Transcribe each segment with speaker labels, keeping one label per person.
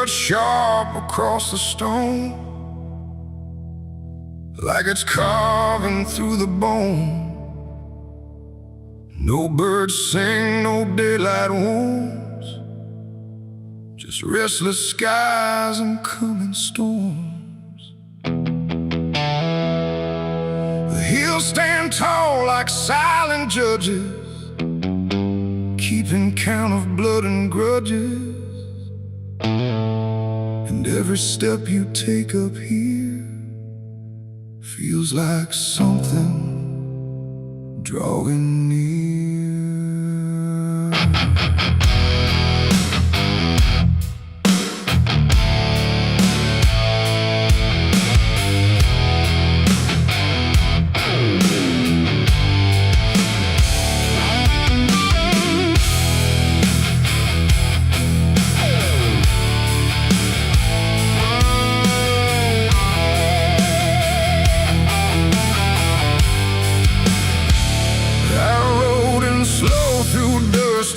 Speaker 1: cut sharp across the stone, like it's carving through the bone. No birds sing, no daylight wounds, just restless skies and coming storms. The hills stand tall like silent judges, keeping count of blood and grudges. And every step you take up here feels like something drawing near.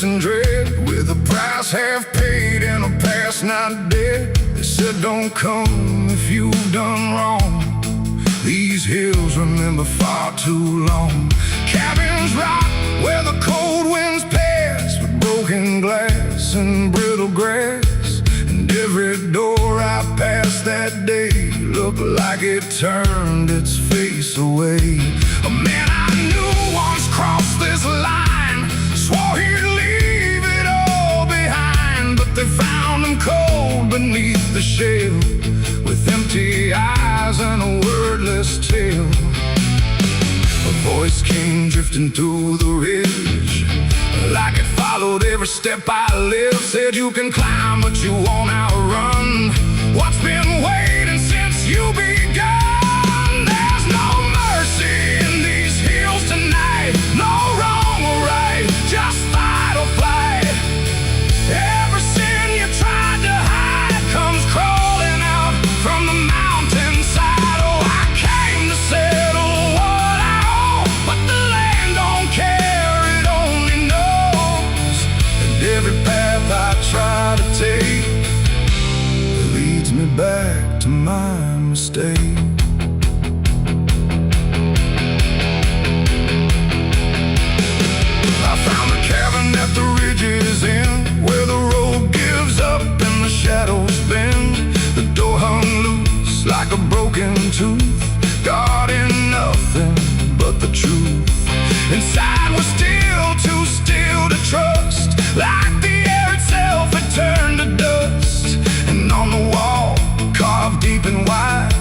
Speaker 1: And dread, with a price half paid and a past not dead. They said don't come if you've done wrong. These hills remember far too long. Cabins rock where the cold winds pass, with broken glass and brittle grass. And every door I passed that day looked like it turned its face away. A man I knew once crossed this line, swore he'd leave it all behind, but they found him cold beneath the shell, with empty eyes and a wordless tale. A voice came drifting through the ridge, like it followed every step I lived. Said you can climb, but you won't outrun what's been waiting since you begun. There's no mercy in these hills tonight, no wrong or right, just fight or flight. Every sin you tried to hide comes crawling out from the mountainside. Oh, I came to settle what I owe, but the land don't care, it only knows. And every path I try to take leads me back to my mistake. At the ridge's end, where the road gives up and the shadows bend, the door hung loose like a broken tooth, guarding nothing but the truth. Inside was still too still to trust, like the air itself had turned to dust. And on the wall, carved deep and wide,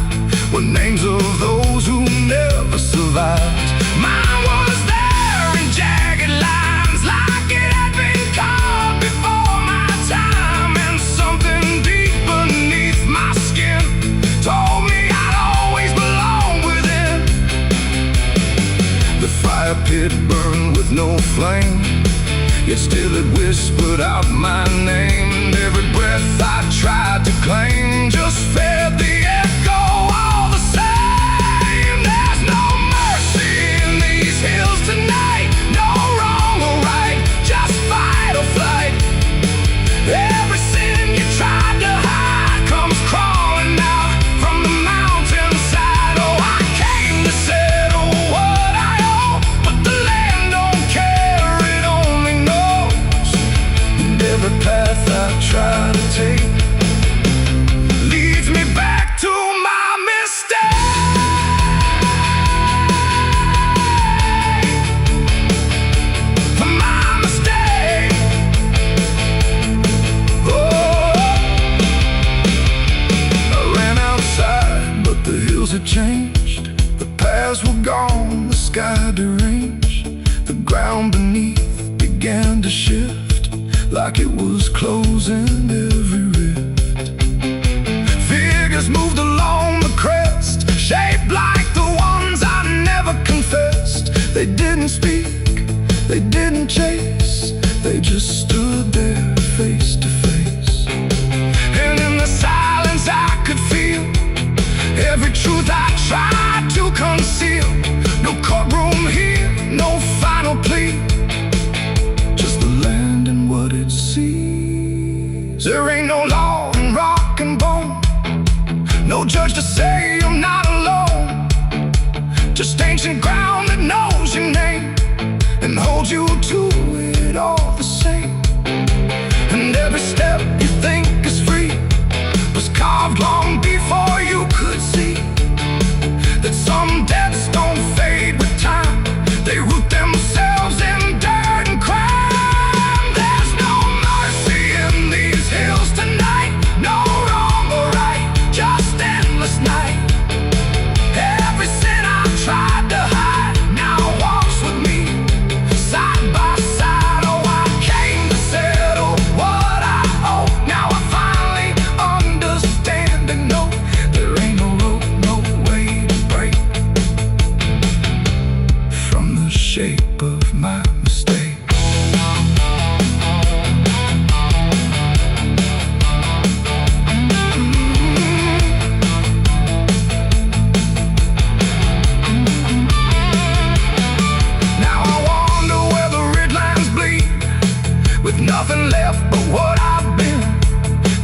Speaker 1: were names of those who never survived. Mine was there in jagged lines, like it had been carved before my time. And something deep beneath my skin told me I'd always belong within. The fire pit burned with no flame, yet still it whispered out my name. And every breath I tried to claim just fed the echo all the same. There's no mercy in these hills tonight, no wrong or right, just fight or flight. Every sin you tried to hide comes crawling out from the mountainside. Oh, I came to settle what I owe, but the land don't care, it only knows. And every path I try to take leads me back to my mistake. My mistake. Oh, I ran outside, but the hills had changed. The paths were gone, the sky deranged. The ground beneath began to shift, like it was closing every rift. Figures moved along the crest, shaped like the ones I never confessed. They didn't speak, they didn't chase, they just stood there face to face. And in the silence I could feel every truth I tried to conceal. No courtroom here, no final plea, just the land and what it sees. There ain't no law and rock No judge to say I'm not alone. Just ancient ground that knows your name and holds you to it all the same. And every step you think is free was carved long before you could see that some debts don't fade with time. They root themselves in dirt and crime. There's no mercy in these hills tonight. No wrong or right, just endless night. Every sin I've tried to hide now walks with me, side by side. Oh, I came to settle what I owe. Now I finally understand and know there ain't no road, no way to break from the shape of my mistake. Now I wonder where the red lines bleed, with nothing left but what I've been.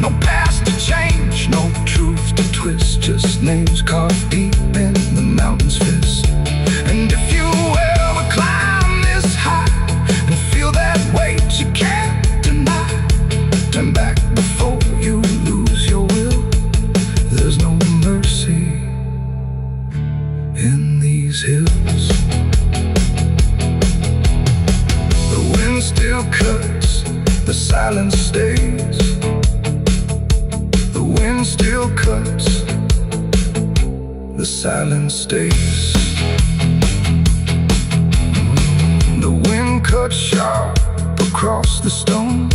Speaker 1: No past to change, no truth to twist, just names carved deep in the mountain's fist. And if you ever climb this high and feel that weight you can't deny, turn back before you lose your will. There's no mercy in these hills. The wind still cuts, the silence stays. The wind still cuts, the silence stays. The wind cuts sharp across the stone,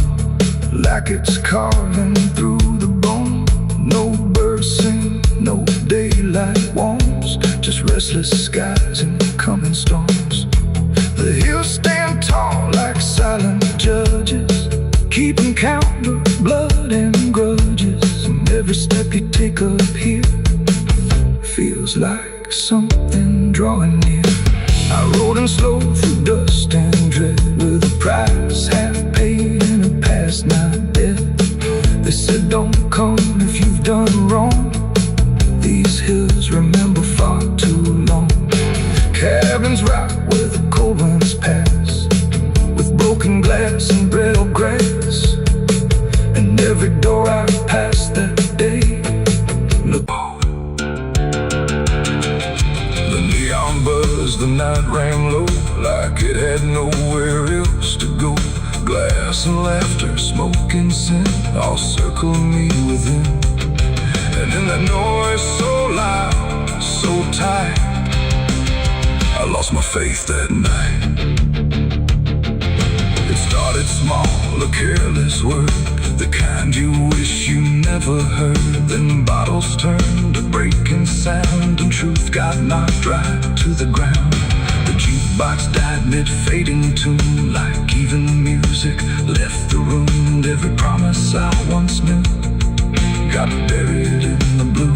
Speaker 1: like it's carving through the bone. No birds sing, no daylight warms, just restless skies and coming storms. The hills stand tall like silent judges, keeping count of blood and grudges. And every step you take up here feels like something drawing near. I rode in slow through dust and dread, with a price half paid and a past not dead. They said don't come if you've done wrong. These hills remember far too long. Cabins rock where the cold winds pass, with broken glass and brittle grass. And every door I've passed that day, look. The neon buzzed, the night rang low, like it had nowhere else to go. Glass and laughter, smoke and sin all circled me within. And in that noise so loud, so tight, I lost my faith that night. It started small, a careless word, the kind you wish you never heard. Then bottles turned to breaking sound, and truth got knocked right to the ground. The jukebox died mid-fading tune, like even music left the room. And every promise I once knew got buried in the blue.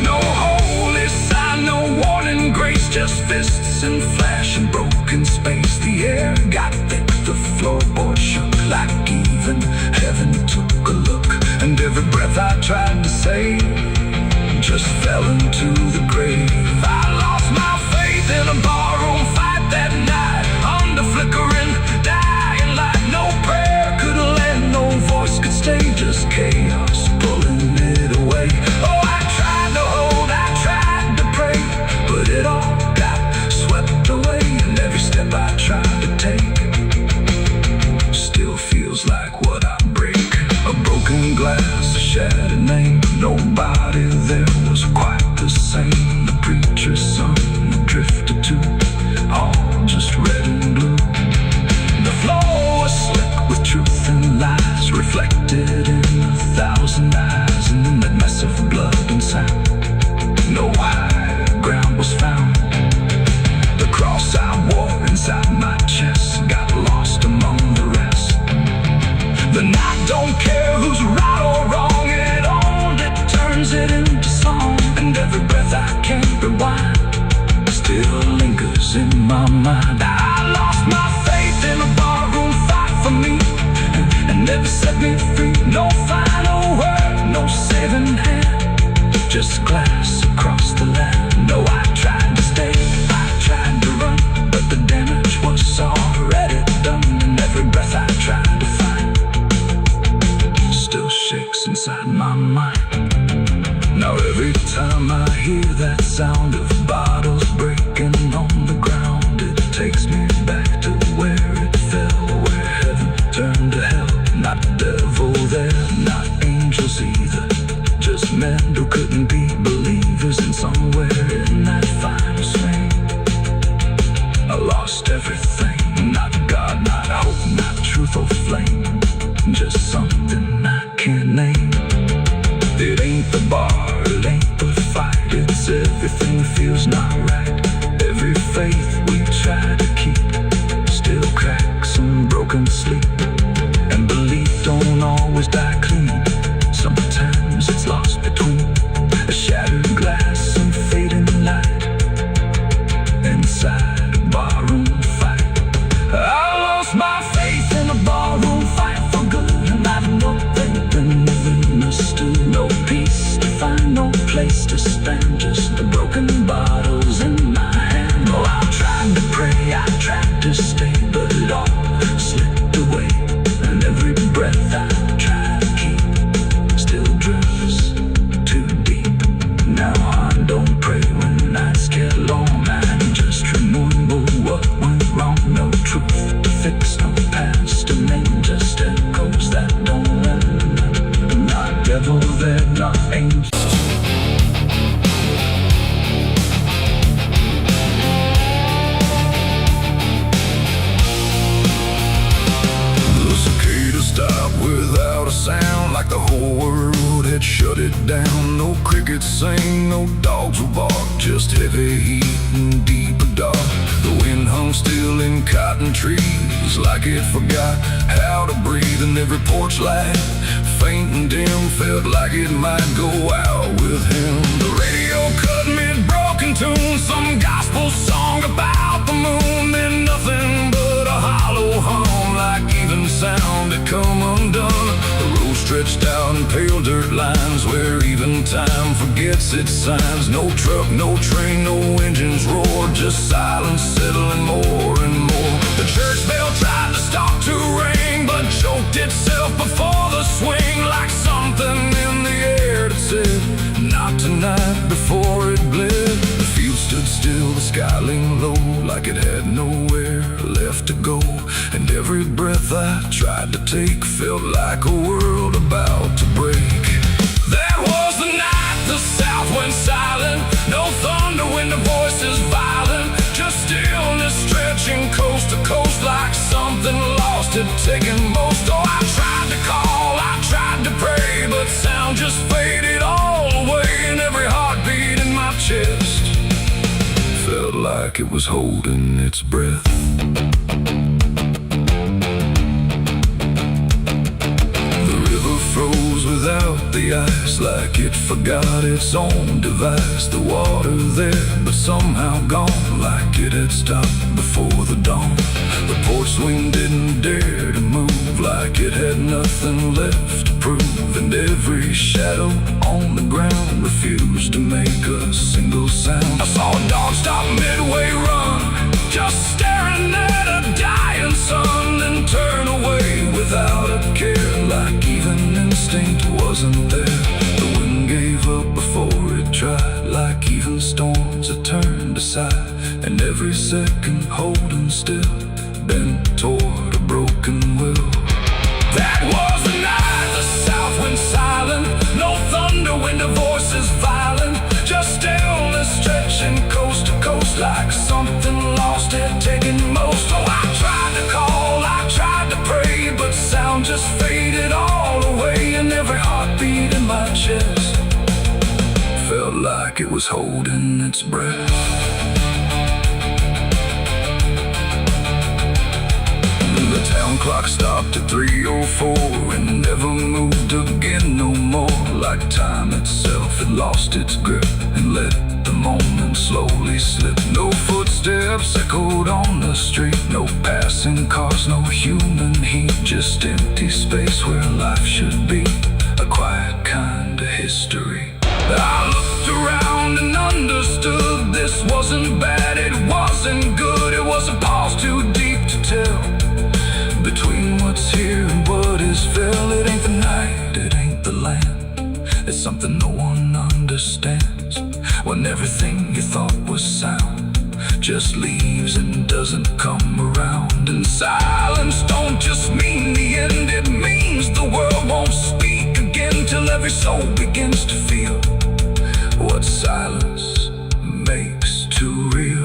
Speaker 1: No holy sign, no warning grace, just fists and flash and broken space. The air got thick, the floorboard shook, like even heaven took a look. And every breath I tried to save just fell into the grave. I lost my faith in a barroom fight that night, under flickering, dying light. No prayer could land, no voice could stay, just chaos pulling it away. Oh, I tried to hold, I tried to pray, but it all got swept away. And every step I tried to take still feels like what I break. A broken glass, a shattered name, nobody there was quite the same. The preacher's son drifted to
Speaker 2: just glass across the land. No, I tried to stay, I tried to run, but the damage was already done. And every breath I tried to find still shakes inside my mind. Now every time I hear that sound of bottles breaking on the ground, it takes me back to where it fell, where heaven turned to hell. Not devil there, not angels either, just men who couldn't be believers. And somewhere in that final swing, I lost everything. Not God, not hope, not truth or flame, just something I can't name. It ain't the bar, it ain't the fight, it's everything feels not right. Every faith we try to keep still cracks and broken sleep. And belief don't always die clean, sometimes it's lost between a shattered glass and fading light inside a barroom fight. I lost my faith in a barroom fight for good, and I've no faith in living understood. No peace to find, no place to stand, just the broken bottles in my hand. Oh, I tried to pray, I tried to stay, but it all slipped away. And every breath I try to keep still drifts too deep. Now I don't pray when nights get long, I just remember what went wrong. No truth to fix, no past to name, just echoes that don't end. Not devil there, not angels.
Speaker 1: Stop without a sound, like the whole world had shut it down. No crickets sing, no dogs will bark, just heavy heat and deeper dark. The wind hung still in cotton trees, like it forgot how to breathe. And every porch light, faint and dim, felt like it might go out with him. The radio cut mid-broken tune, some gospel song about the moon. Then nothing but a hollow hum, like even sound had come undone. The road stretched out in pale dirt lines, where even time forgets its signs. No truck, no train, no engines roar, just silence settling more and more. The church bell tried to stop to ring, but choked itself before the swing, like something in the air that said, not tonight, before it bled. The field stood still, the sky leaned low, like it had nowhere left to go. And every breath I tried to take felt like a world about to break. That was the night the south went silent, no thunder when the voices violent, just stillness stretching coast to coast, like something lost had taken most. Oh, I tried to call, I tried to pray, but sound just faded all away. And every heartbeat in my chest felt like it was holding its breath. Froze without the ice, like it forgot its own device. The water there, but somehow gone, like it had stopped before the dawn. The porch swing didn't dare to move, like it had nothing left to prove. And every shadow on the ground refused to make a single sound. I saw a dog stop midway run, just staring at a dying sun, then turn away without a care, like even instinct wasn't there. The wind gave up before it tried, like even storms had turned aside. And every second holding still, bent toward a broken will. That was the night the south went silent, no thunder when the voices violent, just stillness stretching coast to coast, like something lost had taken most. Oh, I tried to call, I tried to pray, but sound just faded all away. And every heartbeat in my chest felt like it was holding its breath. The town clock stopped at 3:04 and never moved again no more, like time itself had lost its grip and let the moment slowly slip. No footsteps echoed on the street, no passing cars, no human heat, just empty space where life should be, a quiet kind of history.
Speaker 2: I looked around and understood this wasn't bad, it wasn't good. It was a pause too deep to tell between what's here and what is fell. It ain't the night, it ain't the land, it's something no one understands. When everything you thought was sound just leaves and doesn't come around. And silence don't just mean the end, it means the world won't speak again till every soul begins to feel what silence makes too real.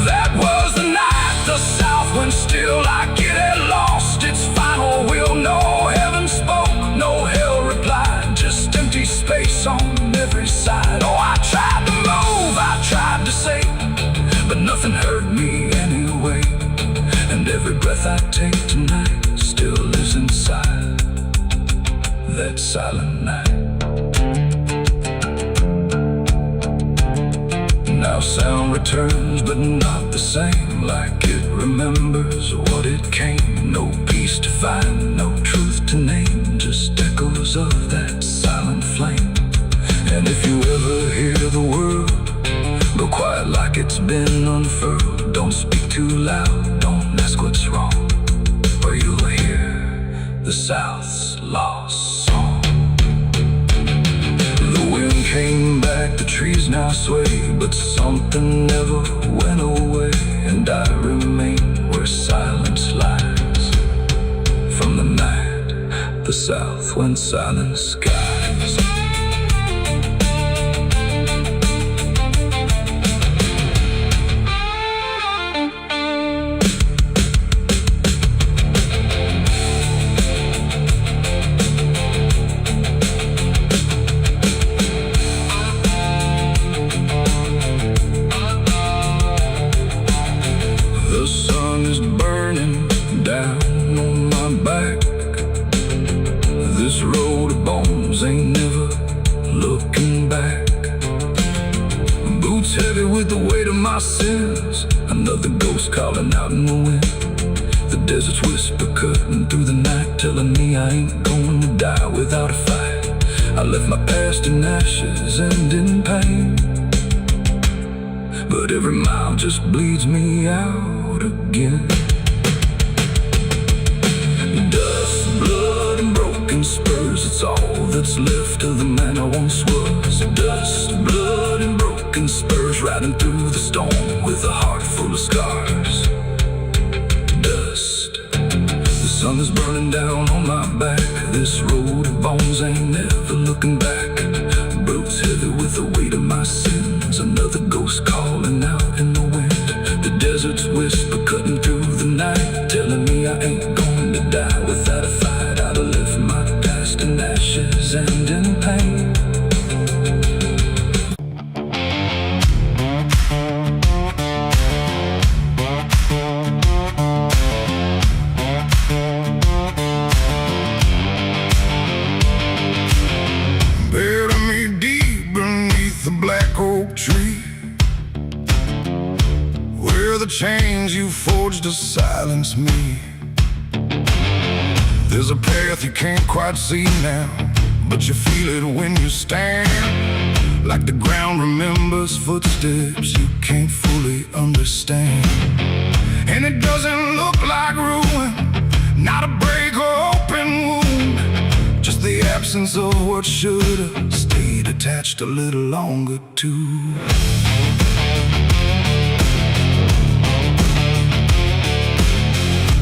Speaker 2: That was the night the South went still, like it had lost its final will. No heaven spoke, no hell replied, just empty space on every side. Oh, I tried to move, I tried to say, but nothing heard me anyway. And every breath I take tonight still lives inside that silent night. Now sound returns, but not the same, like it remembers what it came. No peace to find, no truth to name, just echoes of that silent flame. And if you ever hear the word go quiet like it's been unfurled, don't speak too loud, don't ask what's wrong, or you'll hear the South's lost song. The wind came back, the trees now sway, but something never went away. And I remain where silence lies from the night the South went silent skies. The sun is burning down on my back. This road of bones ain't never looking back. Boots heavy with the weight of my sins, another ghost calling out in the wind. The desert's whisper cutting through the night, telling me I ain't going to die without a fight. I left my past in ashes and in pain, but every mile just bleeds me out again. Dust, blood, and broken spurs, it's all that's left of the man I once was. Dust, blood, and broken spurs, riding through the storm with a heart full of scars. Dust, the sun is burning down on my back. This road of bones ain't never looking back. Boots heavy with the weight of my sins, another ghost calling out in the wind. The desert's whisper cutting through the night, telling me I ain't going to die without a fight. I'd have left my past in ashes and in pain.
Speaker 1: Bury me deep beneath the black oak tree, where the chains you forged to silence me. There's a path you can't quite see now, but you feel it when you stand. Like the ground remembers footsteps you can't fully understand. And it doesn't look like ruin, not a break or open wound, just the absence of what should've stayed attached a little longer too.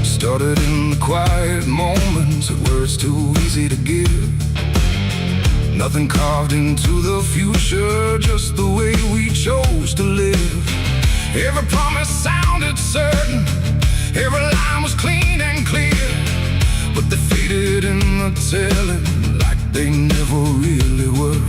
Speaker 1: Started in the quiet moments where it's too easy to give. Nothing carved into the future, just the way we chose to live. Every promise sounded certain, every line was clean and clear, but they faded in the telling like they never really were.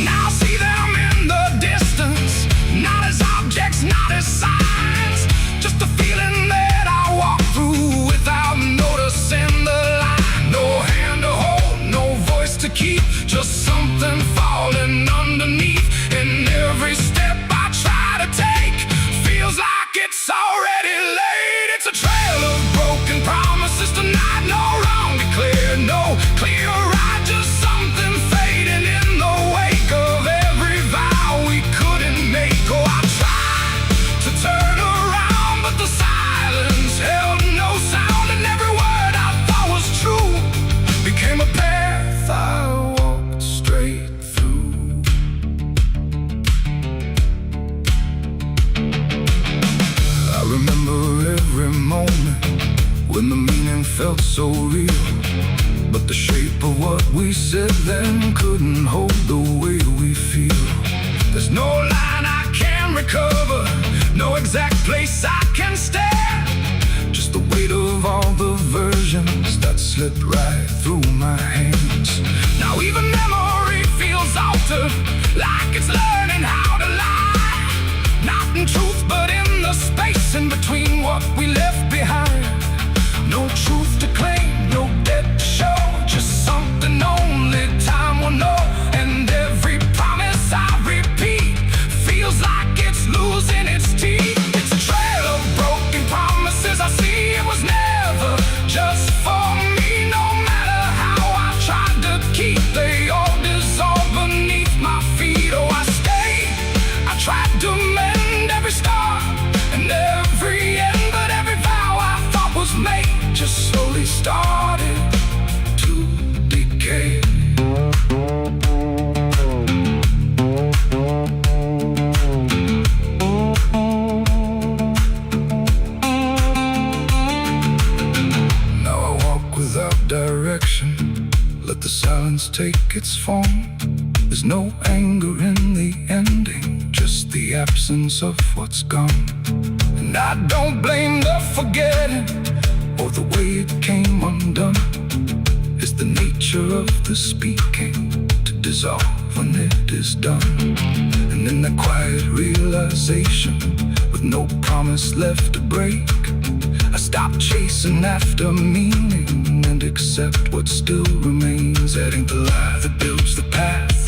Speaker 1: Now I see them in the distance, not as objects, not as signs, just a feeling that I walk through without noticing the line. No hand to hold, no voice to keep, just something falling underneath. And every step I try to take feels like it's already late. It's a trail of broken promises tonight, no wrong declared, no clear right, just something fading in we said then couldn't hold the way we feel. There's no line I can recover, no exact place I can stand. Just the weight of all the versions that slipped right through my hands. Now even memory feels altered, like it's learning how to lie. Not in truth, but in the space in between what we left behind. No truth to claim, no debt to show, just something only time will know. And every promise I repeat feels like it's losing its teeth. It's a trail of broken promises I see. It was never just for me. No matter how I tried to keep, they all dissolve beneath my feet. Oh, I stayed, I tried to mend every star and every end, but every vow I thought was made just slowly started to decay. Now I walk without direction, let the silence take its form. There's no anger in the ending, just the absence of what's gone. And I don't blame the forgetting or the way it came undone. It's the nature of the speaking to dissolve when it is done. And in that quiet realization, with no promise left to break, I stop chasing after meaning and accept what still remains. That ain't the lie that builds the path,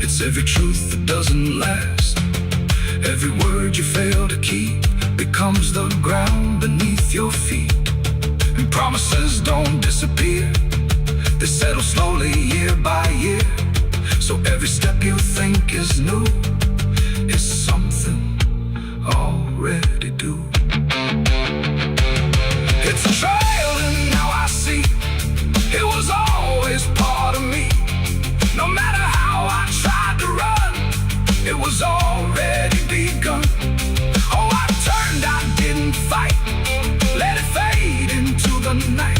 Speaker 1: it's every truth that doesn't last. Every word you fail to keep becomes the ground beneath your feet. And promises don't disappear, they settle slowly year by year. So every step you think is new is something already due. It's a trail and now I see it was always part of me. No matter how I tried to run, it was already begun. Oh, I turned, I didn't fight, let it fade into the night.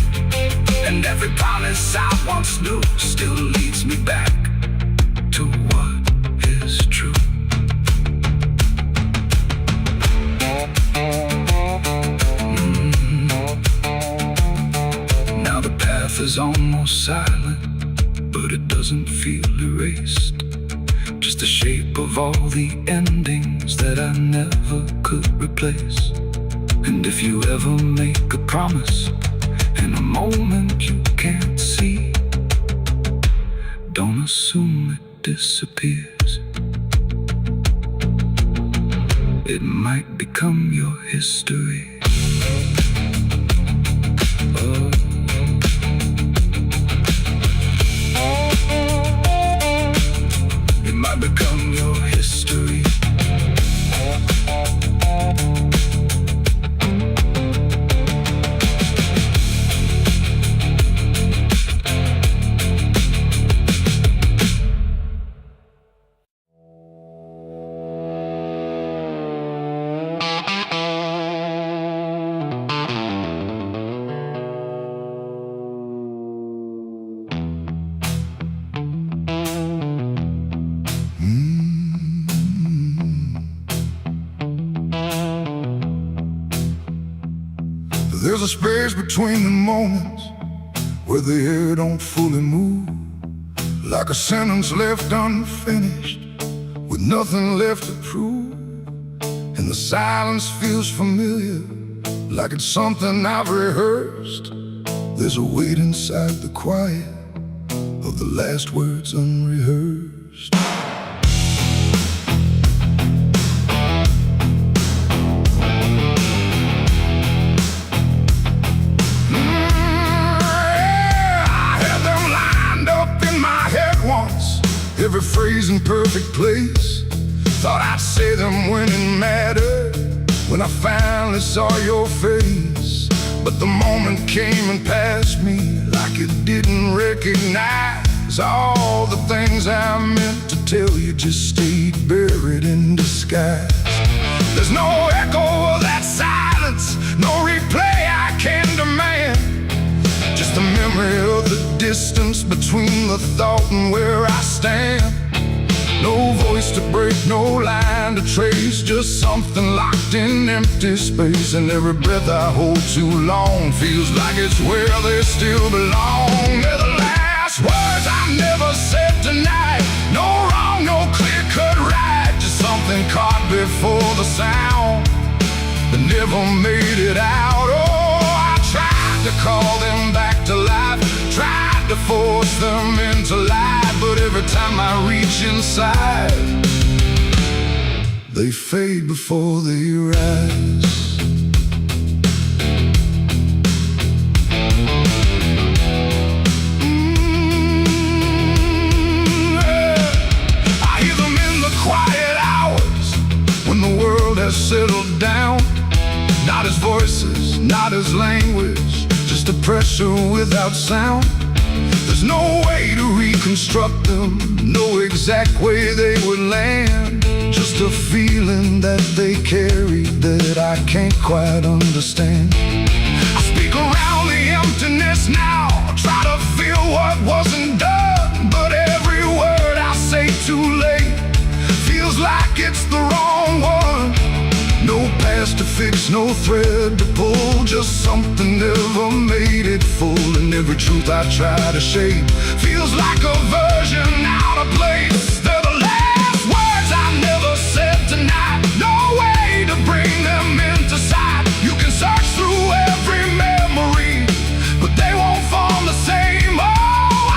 Speaker 1: And every promise I once knew still leads me back to what is true. Now the path is almost silent, but it doesn't feel erased. Just the shape of all the endings that I never could replace. And if you ever make a promise in a moment you can't see, don't assume it disappears. It might become your history. Oh. It might become your history.
Speaker 3: There's a space between the moments where the air don't fully move, like a sentence left unfinished with nothing left to prove. And the silence feels familiar, like it's something I've rehearsed. There's a weight inside the quiet of the last words unrehearsed. Every phrase in perfect place, thought I'd say them when it mattered, when I finally saw your face. But the moment came and passed me like it didn't recognize all the things I meant to tell you just stayed buried in disguise. There's no echo of that silence, no replay I can demand, just the memory of the distance between the thought and where I stand. No voice to break, no line to trace, just something locked in empty space. And every breath I hold too long feels like it's where they still belong. They're the last words I never said tonight. No wrong, no clear-cut right, just something caught before the sound that never made it out. Oh, I tried to call them back to life, tried to force them into life, but every time I reach inside, they fade before they rise. I hear them in the quiet hours when the world has settled down. Not as voices, not as language, just a pressure without sound. There's no way to reconstruct them, no exact way they would land. Just a feeling that they carry that I can't quite understand. I speak around the emptiness now, try to feel what wasn't done, but every word I say too late feels like it's the wrong one. No past to fix, no thread to pull, just something never made it full. And every truth I try to shape feels like a version out of place. They're the last words I never said tonight. No way to bring them into sight. You can search through every memory, but they won't form the same. Oh,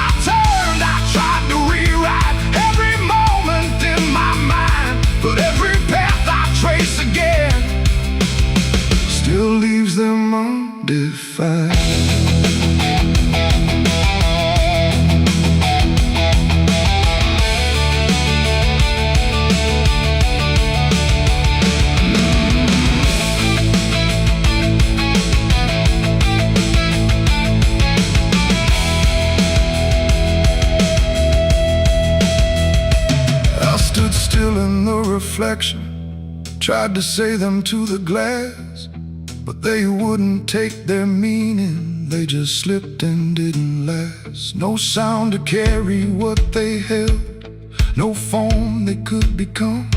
Speaker 3: I turned, I tried to rewrite every moment in my mind, but every path I trace again still leaves them undefined. I stood still in the reflection, tried to say them to the glass, but they wouldn't take their meaning, they just slipped and didn't last. No sound to carry what they held, no form they could become,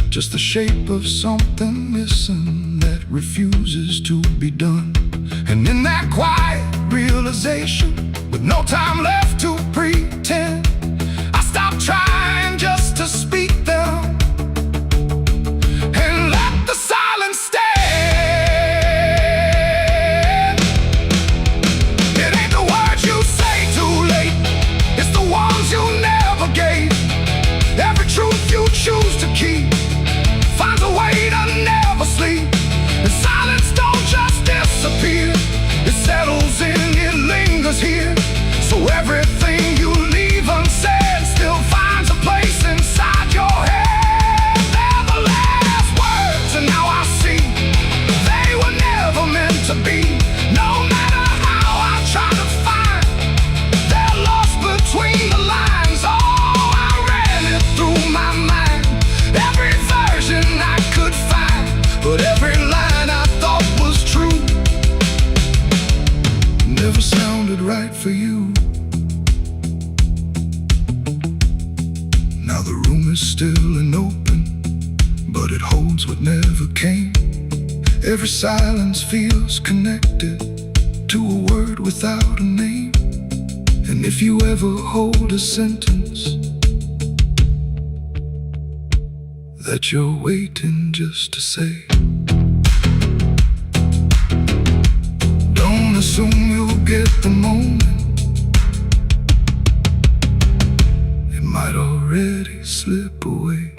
Speaker 3: just the shape of something missing that refuses to be done. And in that quiet realization, with no time left to pretend, I stopped trying just to speak them and let the silence stand. Choose to keep finds a way to never sleep. And silence don't just disappear, it settles in, it lingers here. So everything you leave unsaid still finds a place inside your head. They're the last words, and now I see they were never meant to be. No matter how I try to find, they're lost between the lines. Oh, I ran it through my mind, every version I could find, but every line I thought was true never sounded right for you. Now the room is still and open, but it holds what never came. Every silence feels connected to a word without a name. And if you ever hold a sentence that you're waiting just to say, don't assume you'll get the moment, it might already slip away.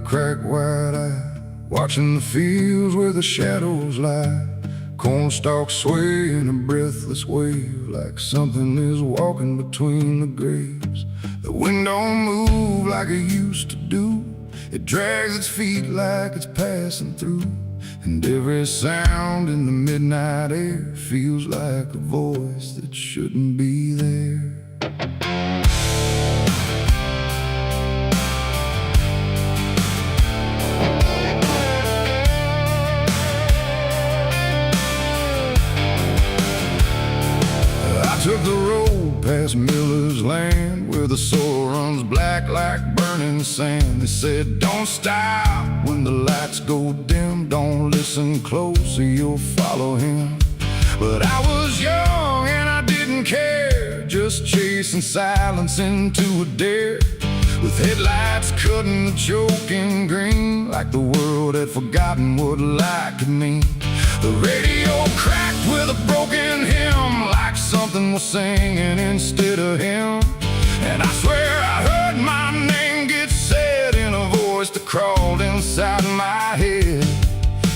Speaker 3: Cracked white eye, watching the fields where the shadows lie. Cornstalks sway in a breathless wave, like something is walking between the graves. The wind don't move like it used to do. It drags its feet like it's passing through. And every sound in the midnight air feels like a voice that shouldn't be there. I took the road past Miller's land, where the soil runs black like burning sand. They said, don't stop when the lights go dim, don't listen close or you'll follow him. But I was young and I didn't care, just chasing silence into a dare, with headlights cutting the choking green, like the world had forgotten what light could mean. The radio cracked with a broken hymn, like something was singing instead of him. And I swear I heard my name get said in a voice that crawled inside my head.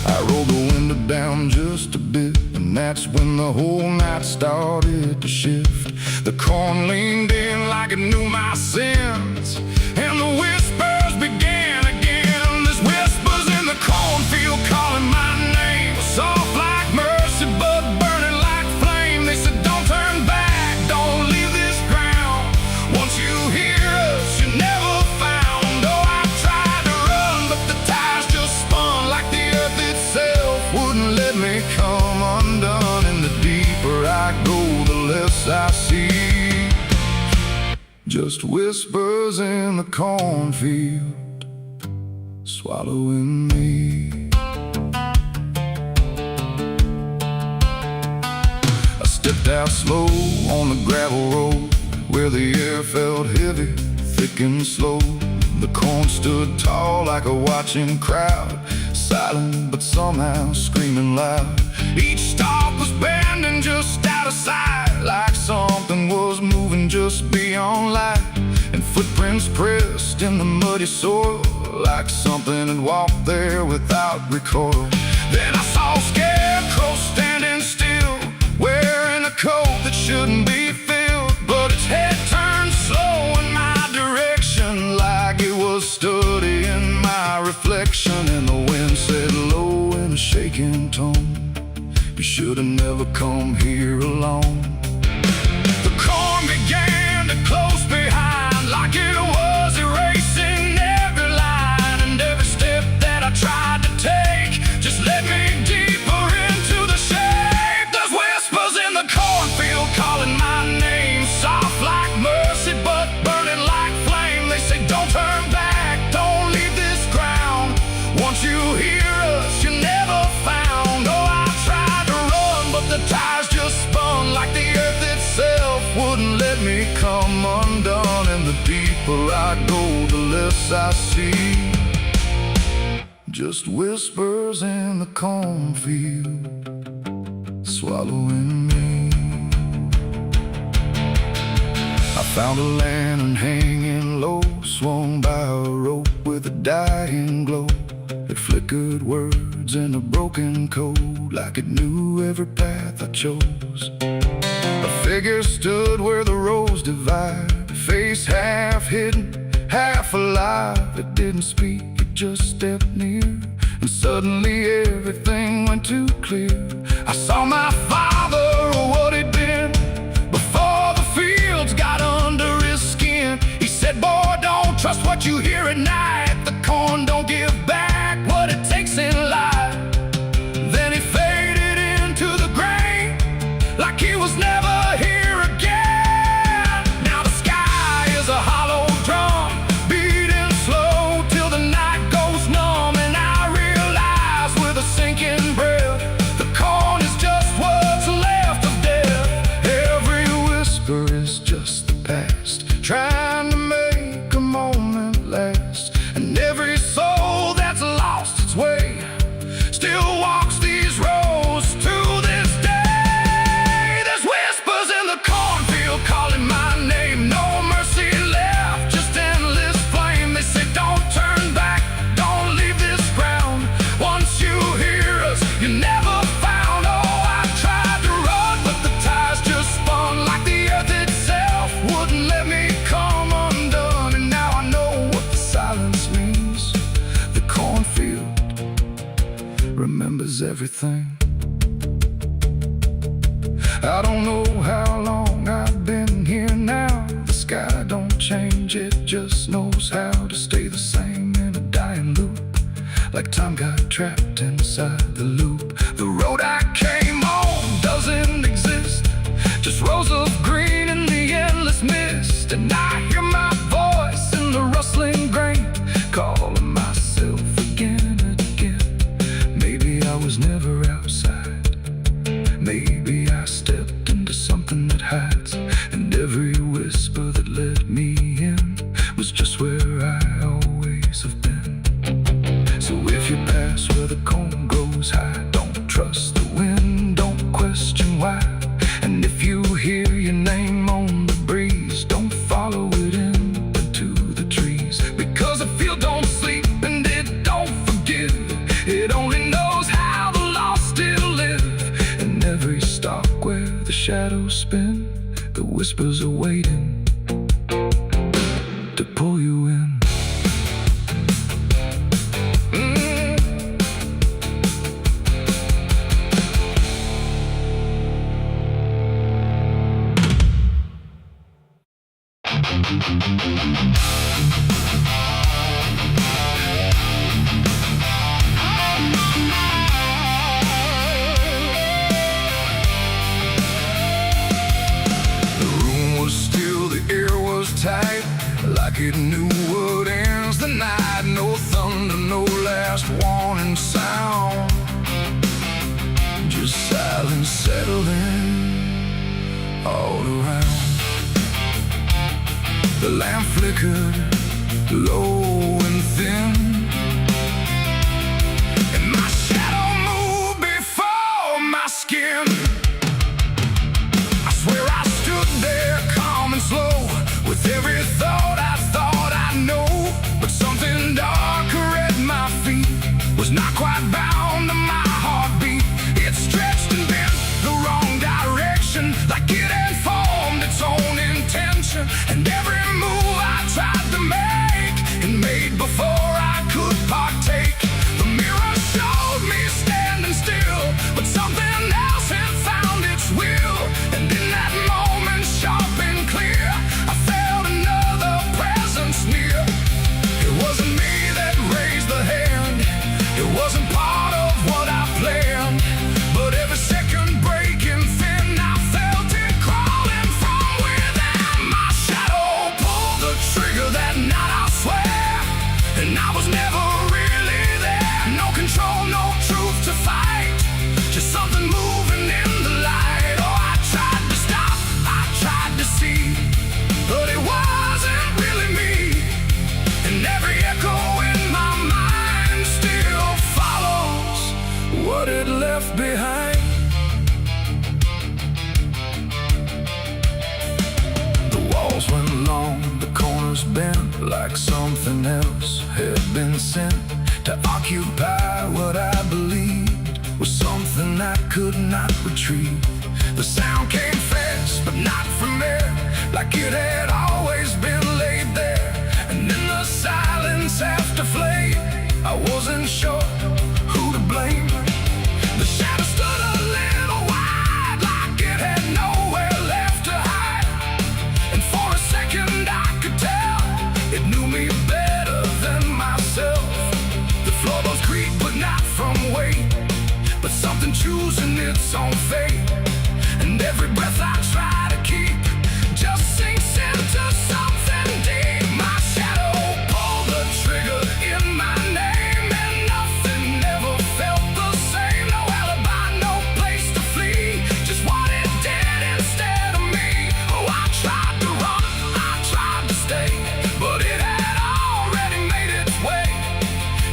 Speaker 3: I rolled the window down just a bit, and that's when the whole night started to shift. The corn leaned in like it knew my sins, and the whispers began again. There's whispers in the cornfield calling my name, soft like mercy but burning like flame. They said, don't turn back, don't leave this ground. Once you hear us, you're never found. Oh, I tried to run, but the tires just spun, like the earth itself wouldn't let me come undone. And the deeper I go, the less I see, just whispers in the cornfield swallowing me. I stepped out slow on the gravel road, where the air felt heavy, thick and slow. The corn stood tall like a watching crowd, silent but somehow screaming loud. Each stalk was bending just out of sight, like something was moving just beyond light. And footprints pressed in the muddy soil, like something had walked there without recoil. Then I saw a scarecrow standing still, wearing a coat that shouldn't be filled, but its head turned slow in my direction, like it was studying my reflection. And the wind said low in a shaking tone, you should have never come here alone. The corn began to close behind, like it was erasing every line. And every step that I tried to take just led me deeper into the shade. There's whispers in the cornfield calling my name, soft like mercy but burning like flame. They say, don't turn back, don't leave this ground. Once you hear us, you're never found. Oh, I tried to run, but the tires just spun, like the earth itself wouldn't let me come undone. And the deeper I go, the less I see, just whispers in the cornfield swallowing me. I found a lantern hanging low, swung by a rope with a dying glow. It flickered words in a broken code, like it knew every path I chose. A figure stood where the roads divide, face half hidden, half alive. It didn't speak, it just stepped near, and suddenly everything went too clear. I saw my father, or what he'd been, before the fields got under his skin. He said, boy, don't trust what you hear at night. The corn don't give back what it takes in life. Then he faded into the grain, like he was never here again. Now the sky is a hollow drum, beating slow till the night goes numb. And I realize with a sinking breath, the corn is just what's left of death. Every whisper is just the past, trying to make a moment last. And every soul that's everything. I don't know how long I've been here now. The sky don't change, it just knows how to stay the same in a dying loop. Like time got trapped inside the loop. The road I came on doesn't exist, just rows of green in the endless mist. And I hear my voice in the rustling grain, calling myself again and again. Maybe I was never outside, maybe I stepped into something that hides, and every whisper that let me in was just where I always have been. So if you pass where the cone goes high, don't trust the wind, don't question why. And if you hear your name on the breeze, don't follow it into the trees. Because the field don't sleep and it don't forgive, it only knows how the lost still live. And every stalk where the shadows spin, the whispers are waiting to pull you in. Tight, like it knew what ends the night. No thunder, no last warning sound, just silence settling all around. The lamp flickered low and thin, and my shadow moved before my skin. I swear I stood there calm and slow, with every thought I know. But something darker at my feet was not quite bound to my heartbeat. It stretched and bent the wrong direction, like it had formed its own intention. And every move I tried to make, it made before I could partake. The mirror showed me standing still, but something else had found its will. And in that moment, sharp and clear, I felt another presence near. It wasn't me that raised the hand, it wasn't part of what I planned. But every second breaking thin, I felt it crawling from within. My shadow pulled the trigger that night, I swear, and I was never really there. No control, no truth to fight, just something moving in the light. Oh, I tried to stop, I tried to see, but it wasn't really me. And every echo in my mind still follows what it left behind. The walls went long, the corners bent, like something else had been sent to occupy what I believed was something I could not retrieve. The sound came fast, but not from there, like it had always been laid there. And in the silence after flame, I wasn't sure who to blame. The shadow stood a little wide, like it had nowhere left to hide. And for a second I could tell it knew me better than myself. The floorboards creak, but not from weight, but something choosing its own fate. And every breath I try to keep just sinks into something deep. My shadow pulled the trigger in my name, and nothing ever felt the same. No alibi, no place to flee, just what it did instead of me. Oh, I tried to run, I tried to stay, but it had already made its way.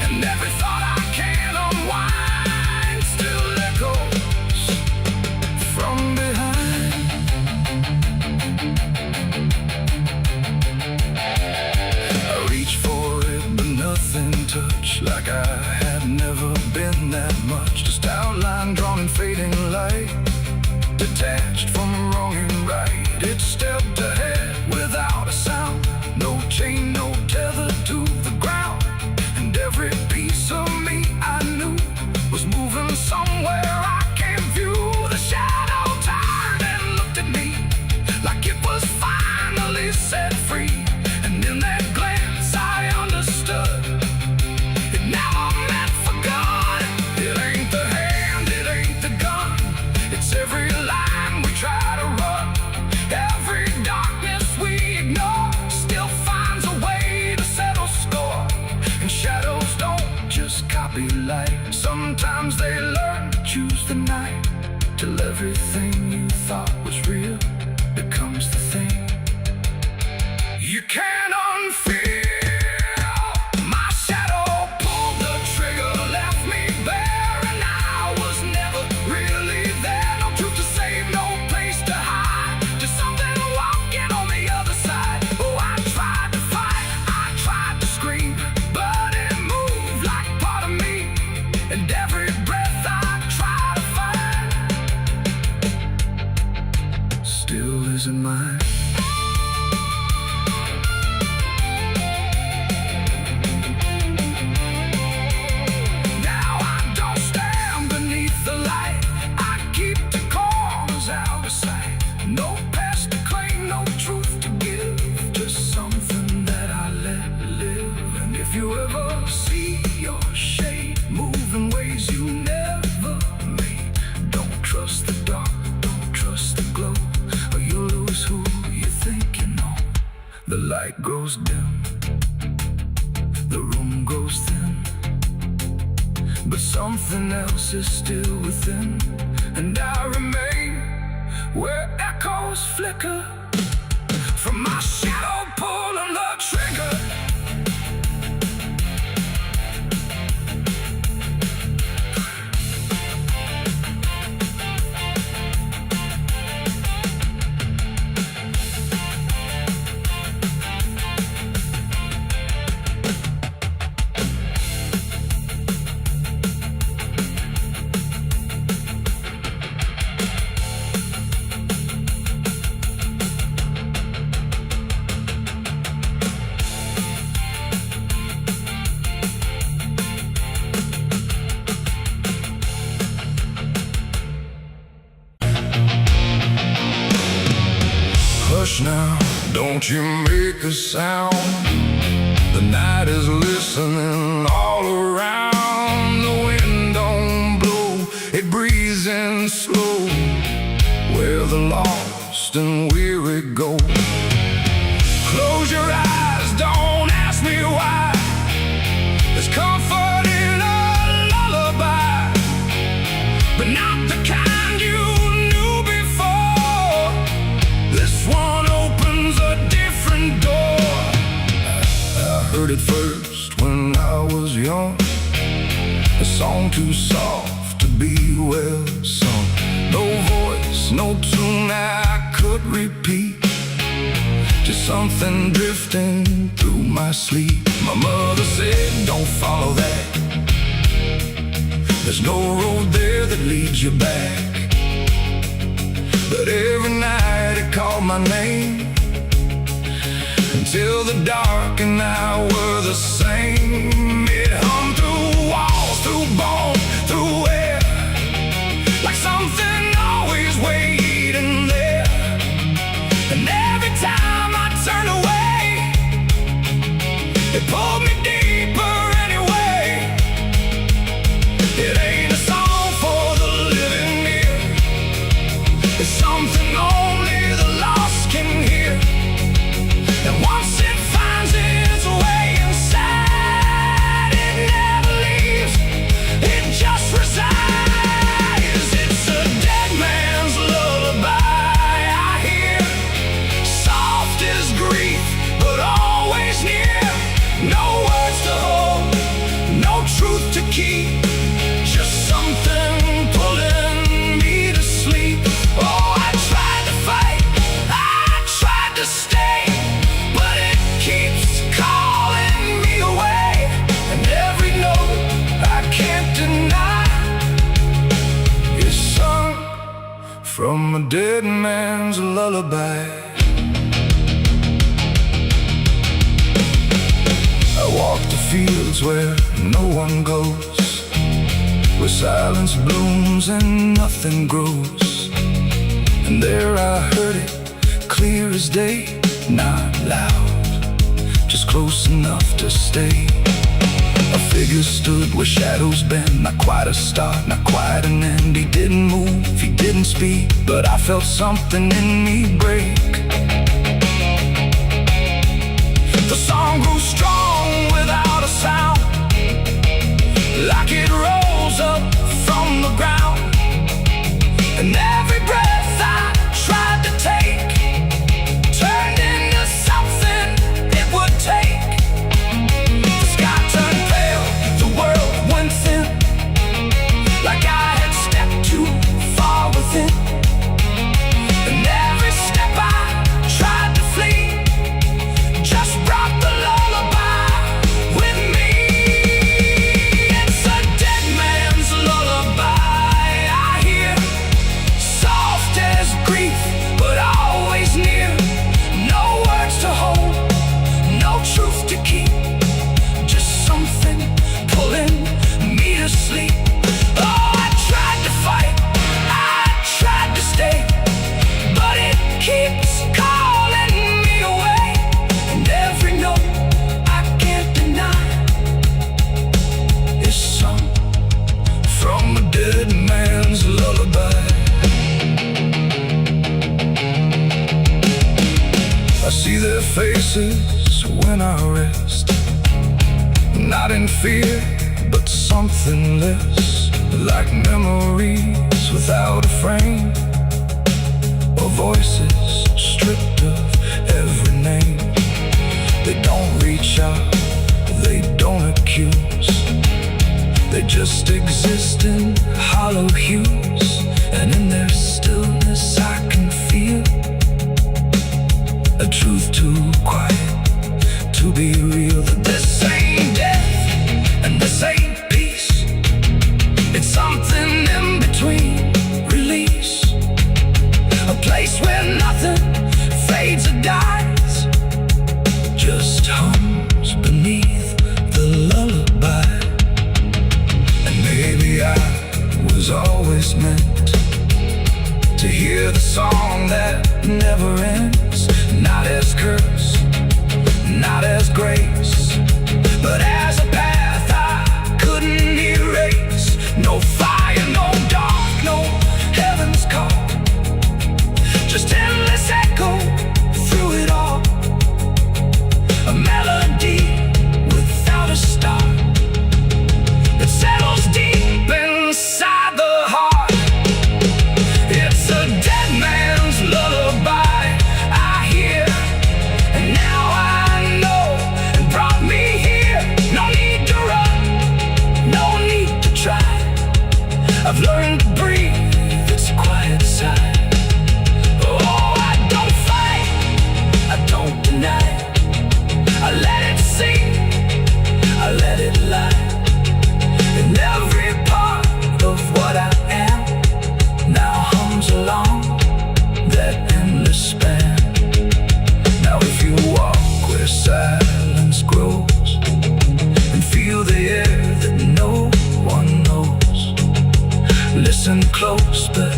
Speaker 3: And every thought I can unwind still echoes from behind. I reached for it, but nothing touched, like I had never been that much. Just outline drawn in fading light, detached from wrong and right. It stepped ahead without a sound, no chain, no tether to the ground. And every piece of me I knew was moving somewhere
Speaker 2: If you ever see your shade move in ways you never made, don't trust the dark, don't trust the glow, or you'll lose who you think you know. The light grows dim, the room grows thin, but something else is still within, and I remain where echoes flicker from my shadow pulling the trigger.
Speaker 1: Hush now, don't you make a sound. The night is listening all around. The wind don't blow, it breathes in slow, where the lost and weary go. Close your eyes, don't ask me why. There's comfort in a lullaby, but not the kind you knew before. This one opens a different door. I heard it first when I was young, a song too soft to be well sung. No voice, no tune I could repeat, just something drifting through my sleep. My mother said, don't follow that, there's no road there that leads you back. But every night it called my name, until the dark and I were the same. It hummed through walls, through bone, through air, like something always waiting there. And every time I turned away, it pulled me deeper anyway. It ain't a song for the living ear, it's something only the lost can hear. And once it finds its way inside, it never leaves, it just resides. It's a dead man's lullaby I hear, soft as grief, but always near. No words to hold, no truth to keep, just something pulling me to sleep. Oh, I tried to fight, I tried to stay, but it keeps calling me away. And every note I can't deny is sung from a dead man's lullaby. I walk the fields where no one goes, where silence blooms and nothing grows. And there I heard it, clear as day, not loud, just close enough to stay. A figure stood where shadows bend, not quite a start, not quite an end. He didn't move, he didn't speak, but I felt something in me break. The song grew strong without a sound, like it rose up from the ground. And every breath I tried to take turned into something it would take. The sky turned pale, the world went thin, like I had stepped too far within. And every step I places when I rest, not in fear, but something less, like memories without a frame, or voices stripped of every name. They don't reach out, they don't accuse, they just exist in hollow hues. And in their stillness I can feel a truth too quiet to be real. That this ain't death and this ain't peace, it's something in between. Release, a place where nothing fades or dies, just hums beneath the lullaby. And maybe I was always meant to hear the song that never ends, not as curse, not as grace, but as a path I couldn't erase. No fire, no dark, no heaven's call, just endless echo through it all. A melody without a start that settles deep inside the heart. It's a dead man's lullaby I hear, and now I know it brought me here. No need to run, no need to try. I've learned to breathe its quiet sigh. Oh, I don't fight, I don't deny, I let it sing, I let it lie. In every part of what I am now hums along that endless span. Now if you walk where silence grows and feel the air that no one knows, listen close but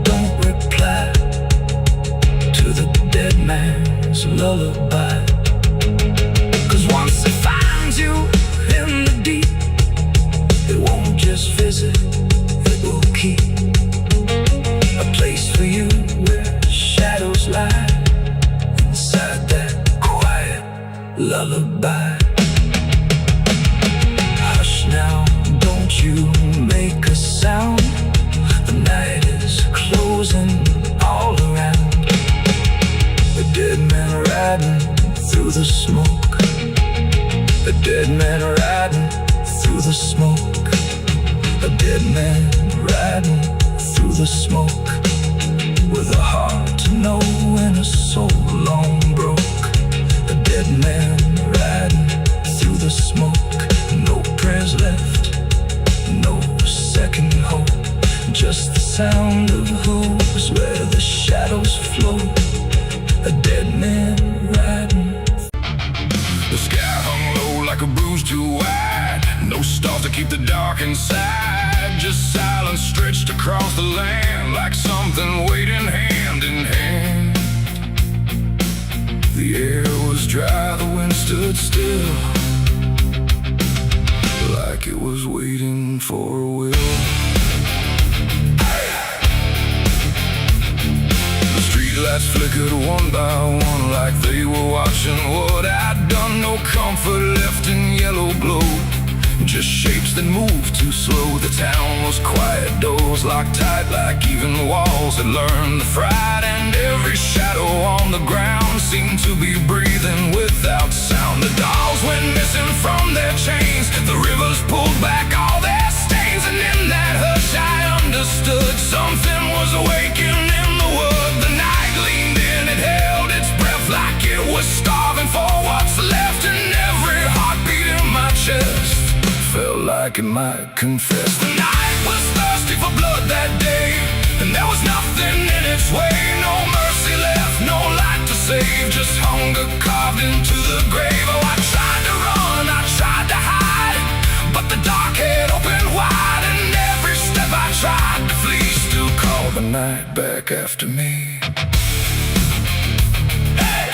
Speaker 1: don't reply to the dead man's lullaby. 'Cause once it finds you in the deep, it won't just visit, it will keep a place for you where shadows lie inside that quiet lullaby. Hush now, don't you make a sound, the night is closing all around. A dead man riding through the smoke, a dead man riding through the smoke, a dead man riding through the smoke, with a heart to know and a soul long broke. A dead man riding through the smoke, no prayers left, no second hope, just the sound of hooves where the shadows flow. A dead man riding. The sky hung low like a bruise too wide, no stars to keep the dark inside, just silence stretched across the land like something waiting hand in hand. The air was dry, the wind stood still, like it was waiting for a will. The streetlights flickered one by one like they were watching what I'd done. No comfort left in yellow glow, just shapes that moved too slow. The town was quiet, doors locked tight like even walls had learned the fright. And every shadow on the ground seemed to be breathing without sound. The dolls went missing from their chains, the rivers pulled back all their stains. And in that hush I understood something was awakening in the wood. The night leaned in, it held its breath like it was starving for what's left. And every heartbeat in my chest felt like it might confess. The night was thirsty for blood that day, and there was nothing in its way. No mercy left, no light to save, just hunger carved into the grave. Oh, I tried to run, I tried to hide, but the dark had opened wide. And every step I tried to flee still called the night back after me. Hey!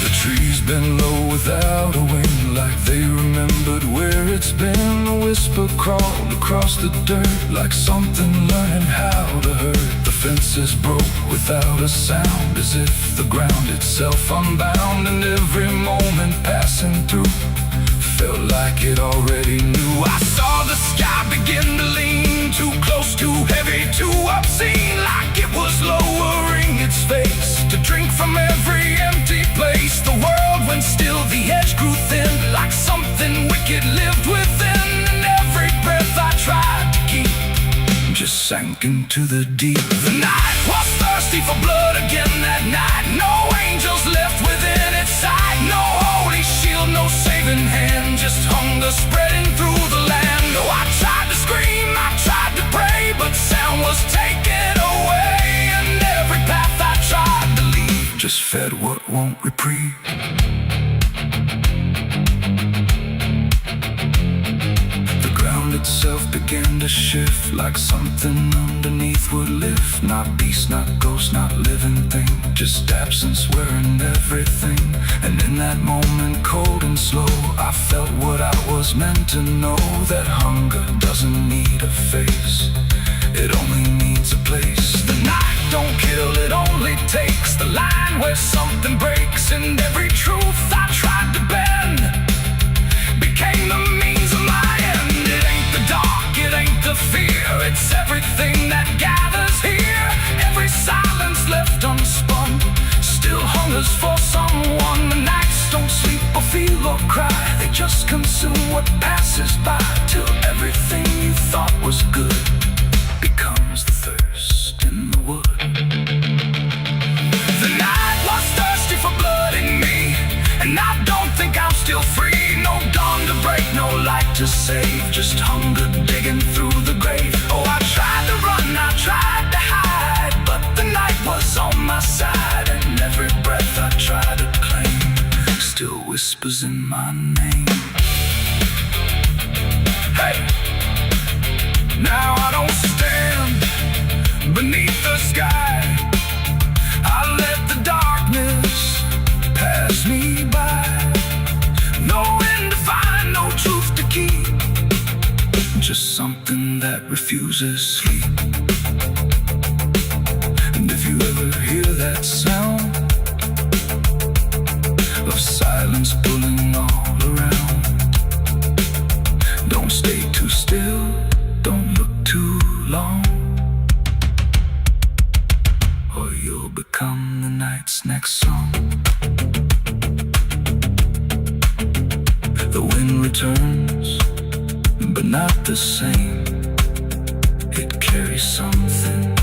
Speaker 1: The trees
Speaker 2: been low without a wing, like they remembered where it's been. A whisper crawled across the dirt, like something learning how to hurt. The fences broke without a sound, as if the ground itself unbound. And every moment passing through felt like it already knew. I saw the sky begin to lean, too close, too heavy, too obscene, like it was lowering its face to drink from every empty place. The world went still, the edge grew thin, like something wicked lived within. And every breath I tried to keep just sank into the deep. The night was thirsty for blood again that night. No angels left within its sight, no holy shield, no saving hand, just hunger spreading through the land. Oh, I tried to scream, I tried to pray, but sound was taken away. And every path I tried to leave just fed what won't reprieve. The ground itself began to shift, like something underneath would lift. Not beast, not ghost, not living thing, just absence wearing everything. And in that moment, cold and slow, I felt what I was meant to know, that hunger doesn't need a face, it only needs a place. The night don't kill, it only takes the line where something breaks. And every truth I tried to bend became the means of my end. It ain't the dark, it ain't the fear, it's everything that gathers here. Every silence left unspun still hungers for someone. The nights don't sleep or feel or cry, they just consume what passes by, till everything you thought was good becomes the thirst in the wood. The night was thirsty for blood in me, and I don't think I'm still free. No dawn to break, no light to save, just hunger digging through the grave. Oh, I tried to run, I tried to hide, but the night was on my side. And every breath I try to claim still whispers in my name. Hey, now I don't stand beneath the sky, I let the darkness pass me by. No end to find, no truth to keep, just something that refuses sleep. And if you ever hear that sound of silence pulling all around, don't stay too still, don't look too long, or you'll become the night's next song. The wind returns, but not the same. It carries something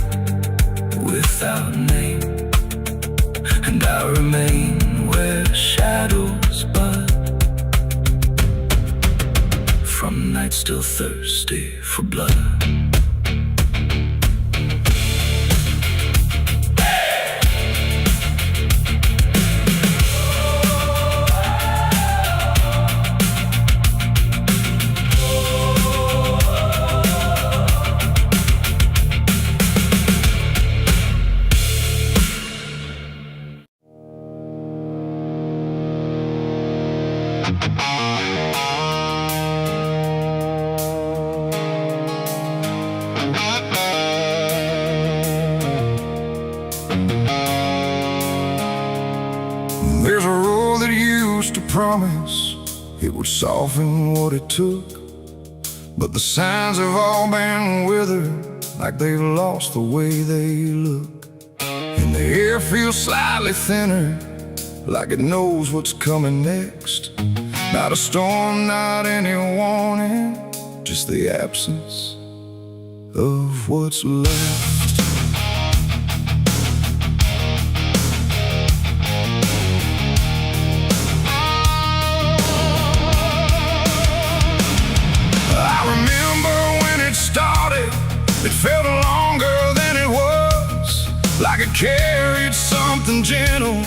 Speaker 2: without name, and I remain where shadows bud, from nights still thirsty for blood.
Speaker 3: There's a road that used to promise it would soften what it took, but the signs have all been withered, like they've lost the way they look. And the air feels slightly thinner, like it knows what's coming next. Not a storm, not any warning, just the absence of what's left. It felt longer than it was, like it carried something gentle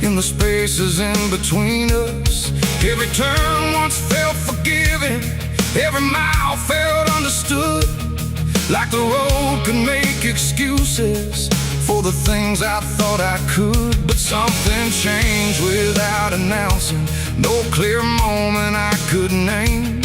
Speaker 3: in the spaces in between us. Every turn once felt forgiving, every mile felt understood, like the road could make excuses for the things I thought I could. But something changed without
Speaker 1: announcing. No clear moment I could name,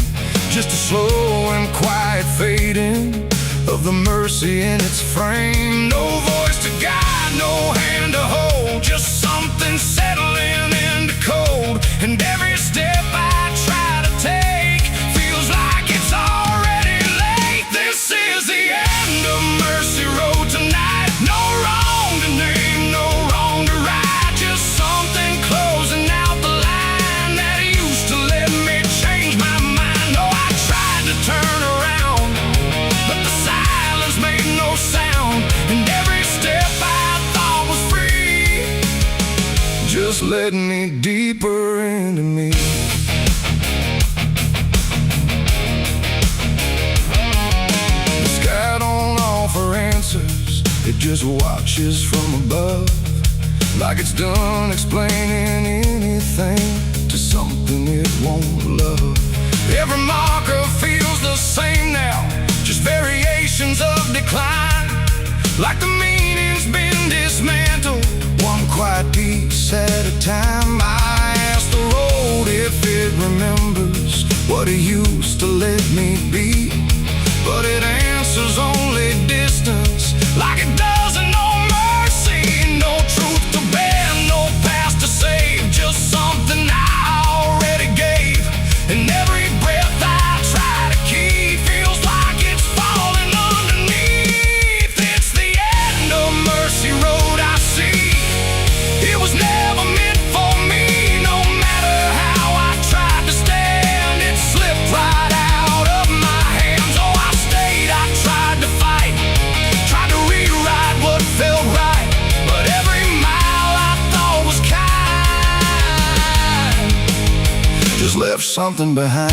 Speaker 1: just a slow and quiet fading of the mercy in its frame. No voice to guide, no hand to hold, just something settling into cold. And every step I try to take feels like it's already late. This is the end of Mercy Road tonight. No wrong to name, no wrong to right, just something closing out the line that used to let me change my mind. Oh, I tried to turn around, but the silence made no sound, and every step I thought was free just led me deeper into me. The sky don't offer answers, it just watches from above, like it's done explaining anything to something it won't love. Every marker feels the same now, just variations of decline, like the meaning's been dismantled, one quiet piece at a time. I ask the road if it remembers what it used to let me be, but it answers only distance, like it doesn't know mercy. No truth to bear, no past to save, just something I already gave. And every breath I try to keep feels like it's falling underneath. It's the end of Mercy Road, I see. It was never meant for me. No matter how I tried to stand, it slipped right out of my hands. Oh, I stayed, I tried to fight, tried to rewrite what felt right, but every mile I thought was kind just left something behind.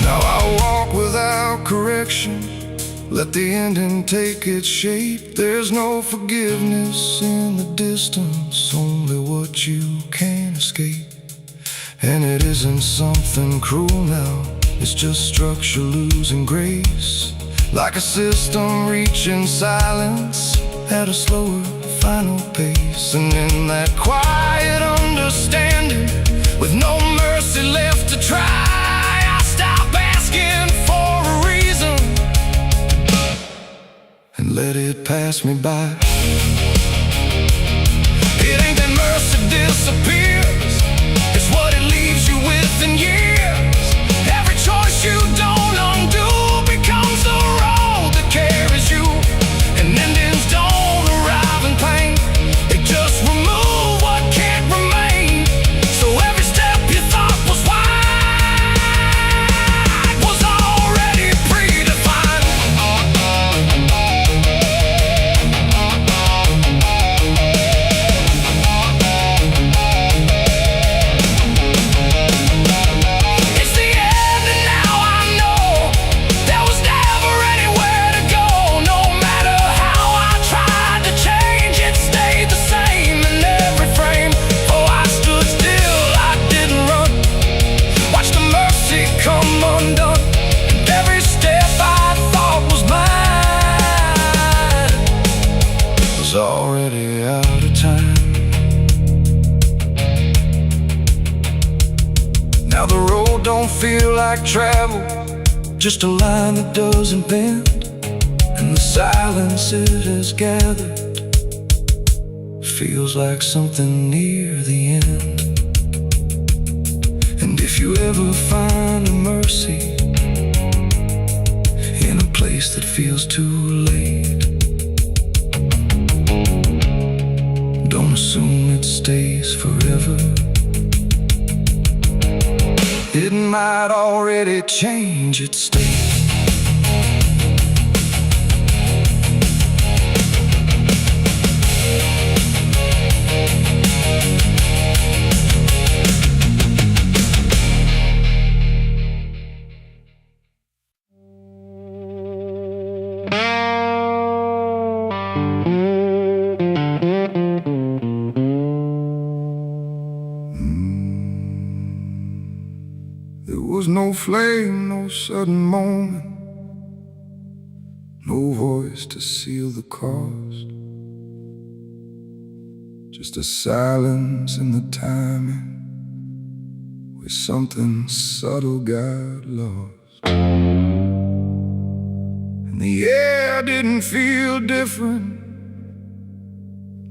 Speaker 1: Now I walk without correction, let the ending take its shape. There's no forgiveness in the distance, only what you can't escape. And it isn't something cruel now, it's just structure losing grace, like a system reaching silence at a slower final pace. And in that quiet understanding, with no mercy left to try, I stop asking for a reason and let it pass me by. It ain't that mercy disappears, it's what it leaves you with in years. Every choice you don't undo becomes the road that carries you, and endings don't arrive in pain, they just remove what can't remain. So every step you thought was wide was already predefined. It's the end, and now I know there was never anywhere to go. No matter how I tried to change, it stayed the same in every frame. Oh, I stood still, I didn't run, watched the mercy come undone, and every step I thought was mine was already out of time. Now the road don't feel like travel, just a line that doesn't bend, and the silence it has gathered feels like something near the end. And if you ever find a mercy in a place that feels too late, don't assume it stays forever. It might already change its state. There was no flame, no
Speaker 3: no sudden moment, no voice to seal the cost, just a silence in the timing where something subtle got lost. And the air didn't feel different,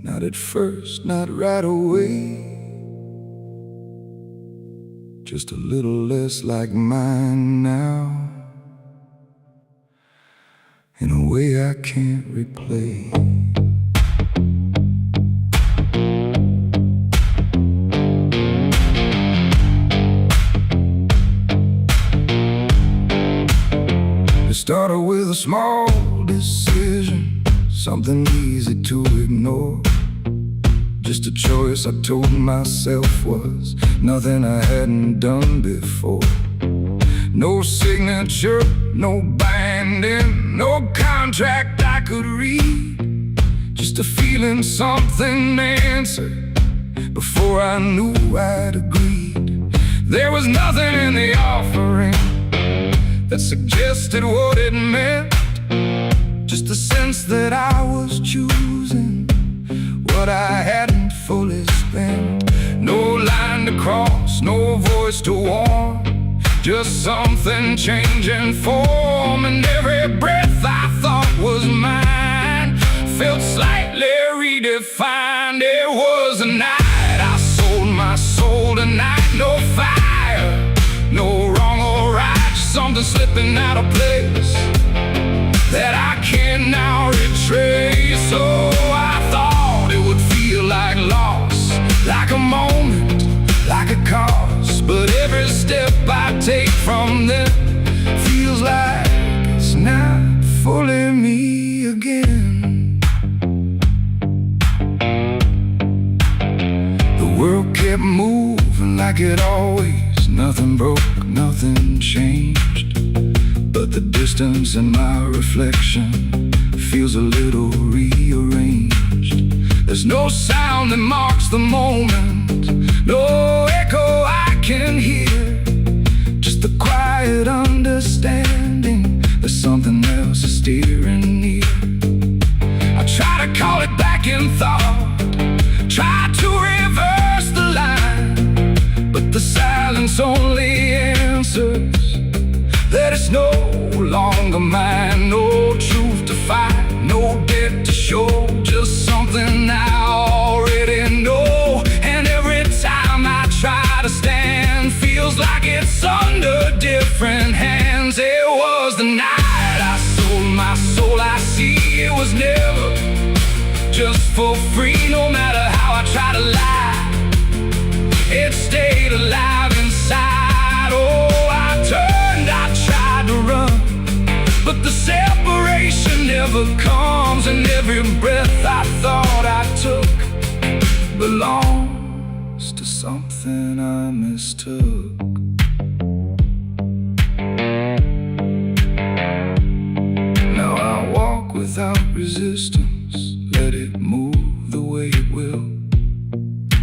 Speaker 3: not at first, not right away. Just a little less like mine now, in a way I can't replay. It started with a small decision, something easy to ignore. Just a choice I told myself was nothing I hadn't done before. No signature, no binding, no contract I could read. Just a feeling something answered before I knew I'd agreed. There was nothing in the offering that suggested what it meant, just the sense that I was choosing what I hadn't fully spent. No line to cross, no voice to warn, just something changing form. And every breath I thought was mine felt slightly redefined. It was a night I sold my soul tonight. No fire, no wrong or right, just something slipping out of place that I can now retrace. So I thought it would feel like loss, like a moment, like a cause. But every step I take from them feels like it's not fully me again. The world kept moving like it always, nothing broke, nothing changed. But the distance in my reflection feels a little rearranged. There's no sound that marks the moment, no echo I can hear, just the quiet understanding that something else is steering near. I try to call it back in thought, try to reverse the line, but the silence only answers that it's no longer mine. No truth to fight, no debt to show, just something I already know. And every time I try to stand, feels like it's under different hands. It was the night I sold my soul. I see it was never just for free. No matter how I try to lie, it stayed alive inside. Oh, I tried to run, but the separation never comes. And every breath I thought I took belongs to something I mistook. Now I walk without resistance, let it move the way it will.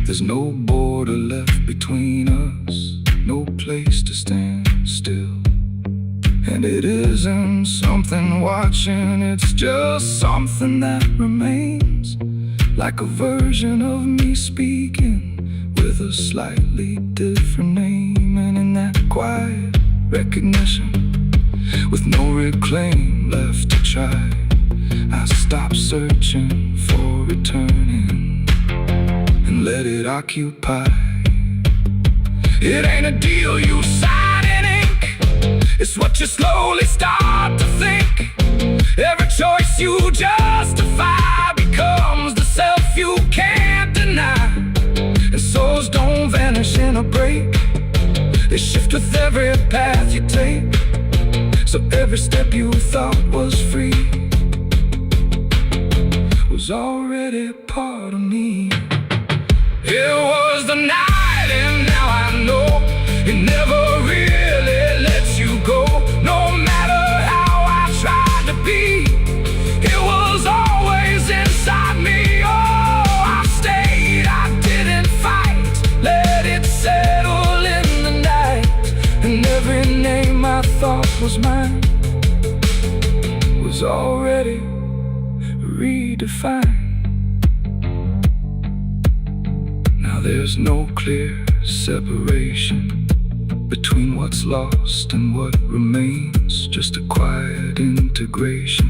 Speaker 3: There's no border left between us, no place to stand still. And it isn't something watching, it's just something that remains, like a version of me speaking with a slightly different name. And in that quiet recognition, with no reclaim left to try, I stop searching for returning and let it occupy. It ain't a deal you sign in ink, it's what you slowly start to think. Every choice you justify becomes the self you can't deny. And souls don't vanish in a break, they shift with every path you take. So every step you thought was free was already part of me. It was the night, and now I know it never really lets you go. No matter how I tried to be, it was always inside me. Oh, I stayed, I didn't fight, let it settle in the night. And every name I thought
Speaker 2: time was already redefined. Now there's no clear separation between what's lost and what remains, just a quiet integration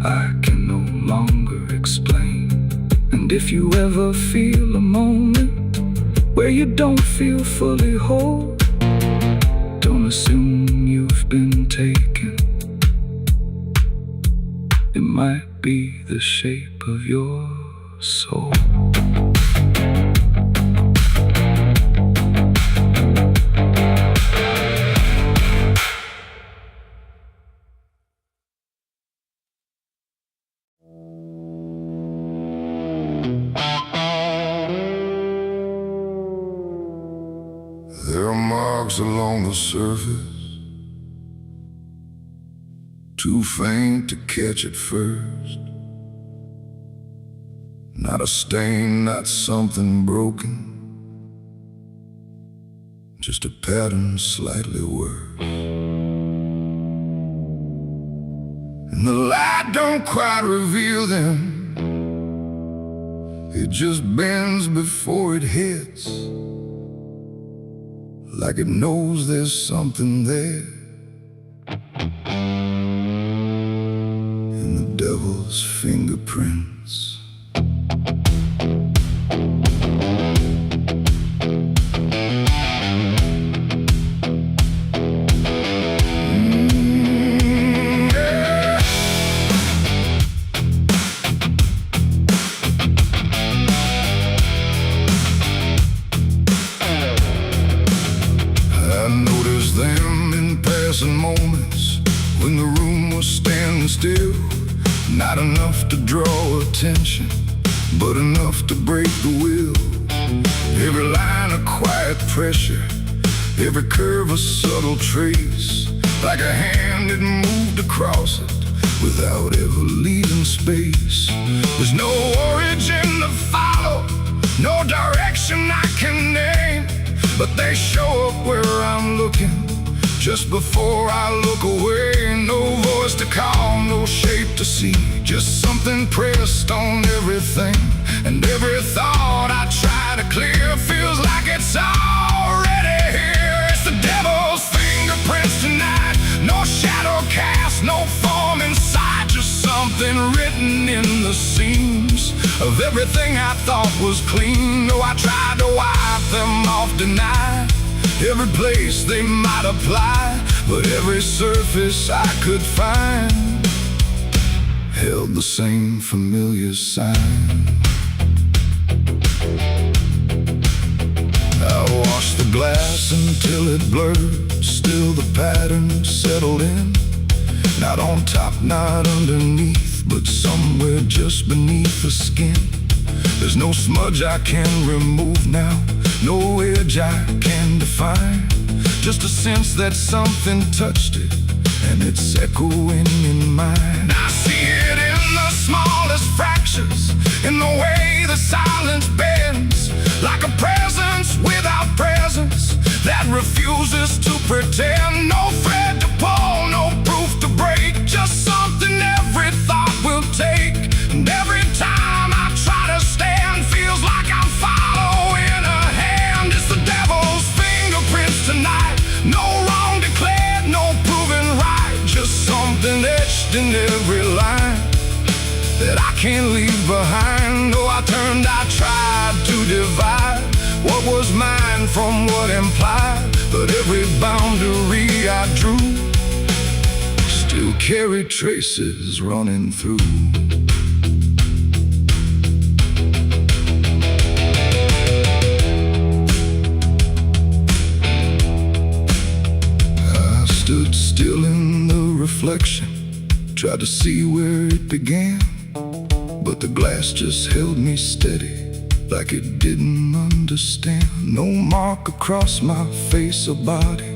Speaker 2: I can no longer explain. And if you ever feel a moment where you don't feel fully whole, don't assume you've been taken. It might be the shape of your soul.
Speaker 3: There are marks along the surface, too faint to catch at first. Not a stain, not something broken, just a pattern slightly worse. And the light don't quite reveal them, it just bends before it hits, like it knows there's something there. In the devil's fingerprints. Yeah. I noticed them in passing moments when the room was standing still. Not enough to draw attention, but enough to break the will. Every line a quiet pressure, every curve a subtle trace, like a hand that moved across it without ever leaving space. There's no origin to follow, no direction I can name, but they show up where I'm looking, just before I look away. No voice to call, no shape to see, just something pressed on everything. And every thought I try to clear feels like it's already here. It's the devil's fingerprints tonight, no shadow cast, no form inside, just something written in the seams of everything I thought was clean. No, I tried to wipe them off, deny every place they might apply, but every surface I could find held the same familiar sign. I washed the glass until it blurred, still the pattern settled in. Not on top, not underneath, but somewhere just beneath the skin. There's no smudge I can remove now, no edge I can define, just a sense that something touched it, and it's echoing in mine. I see it in the smallest fractures, in the way the silence bends, like a presence without presence that refuses to pretend. No thread to pull, no proof to break, just something every thought will take. And every time I try to stand, feels like I'm following a hand. It's the devil's fingerprints tonight, no wrong declared, no proven right, just something etched in every line that I can't leave behind. Oh, I tried to divide what was mine from what implied, but every boundary I drew still carried traces running through. I stood still in the reflection, tried to see where it began, but the glass just held me steady, like it didn't understand. No mark across my face or body,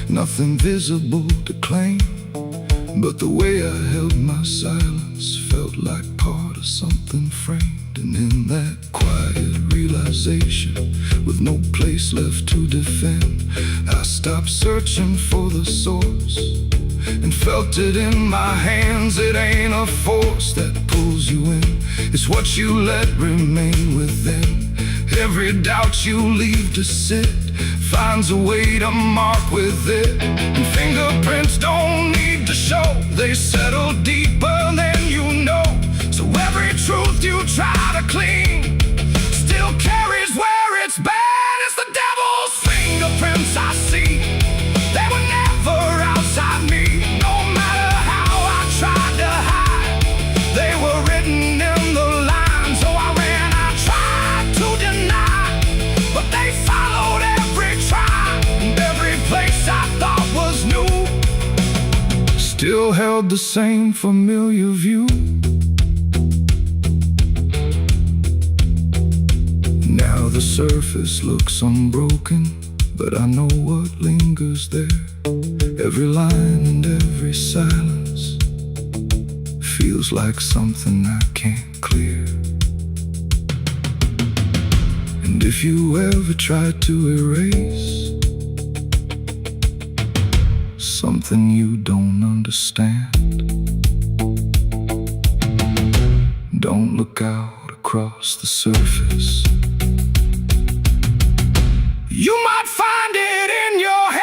Speaker 3: nothing visible to claim, but the way I held my silence felt like part of something framed. And in that quiet realization, with no place left to defend, I stopped searching for the source
Speaker 1: felt it in my hands. It ain't a force that pulls you in, it's what you let remain within. Every doubt you leave to sit finds a way to mark with it. And fingerprints don't need to show, they settle deeper than you know. So every truth you try to clean still carries where it's been. It's the devil's fingerprints I see. They were never outside me. No matter how I tried to hide, they were written in the lines. So I ran, I tried to deny, but they followed every try. And every place I thought was new still held the same familiar view. Now the surface looks unbroken, but I know what lingers there. Every line and every silence feels like something I can't clear. And if you ever try to erase something you don't understand, don't look out across the surface. You might find it in your hands.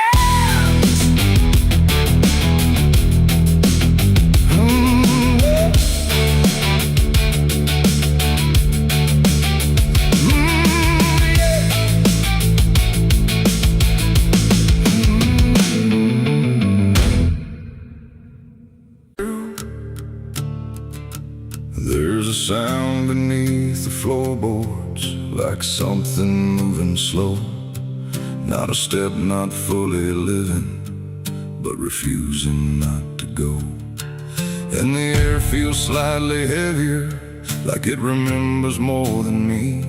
Speaker 1: There's a sound beneath the floorboards, like something moving slow. Not a step, not fully living, but refusing not to go. And the air feels slightly heavier, like it remembers more than me.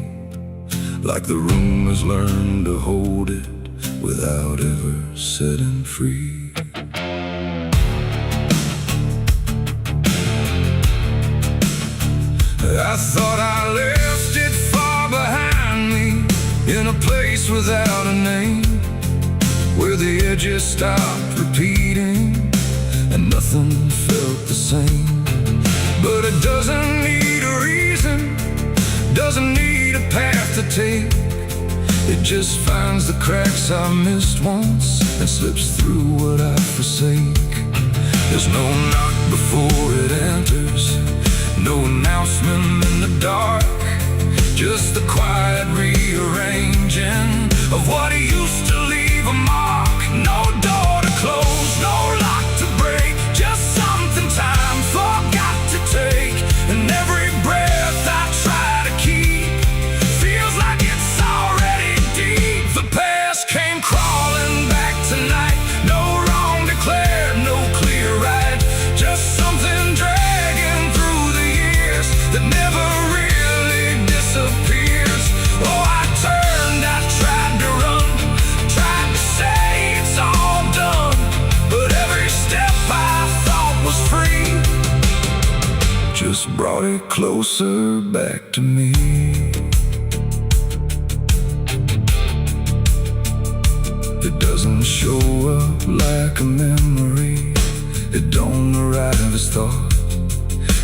Speaker 1: Like the room has learned to hold it without ever setting free. I thought I left it far behind me, in a place without a name, where the edges stopped repeating and nothing felt the same. But it doesn't need a reason, doesn't need a path to take. It just finds the cracks I missed once and slips through what I forsake. There's no knock before it enters, no announcement in the dark, just the quiet rearranging of what used to leave a mark. No door to close, no lock to break, just something time forgot to take. And every breath I try to keep feels like it's already deep. The past came crawling back tonight, no wrong declared, no clear right, just something dragging through the years that never really disappears. Oh, I turned, I tried to run, tried to say it's all done, but every step I thought was free just brought it closer back to me. It doesn't show up like a memory, it don't arrive as thought.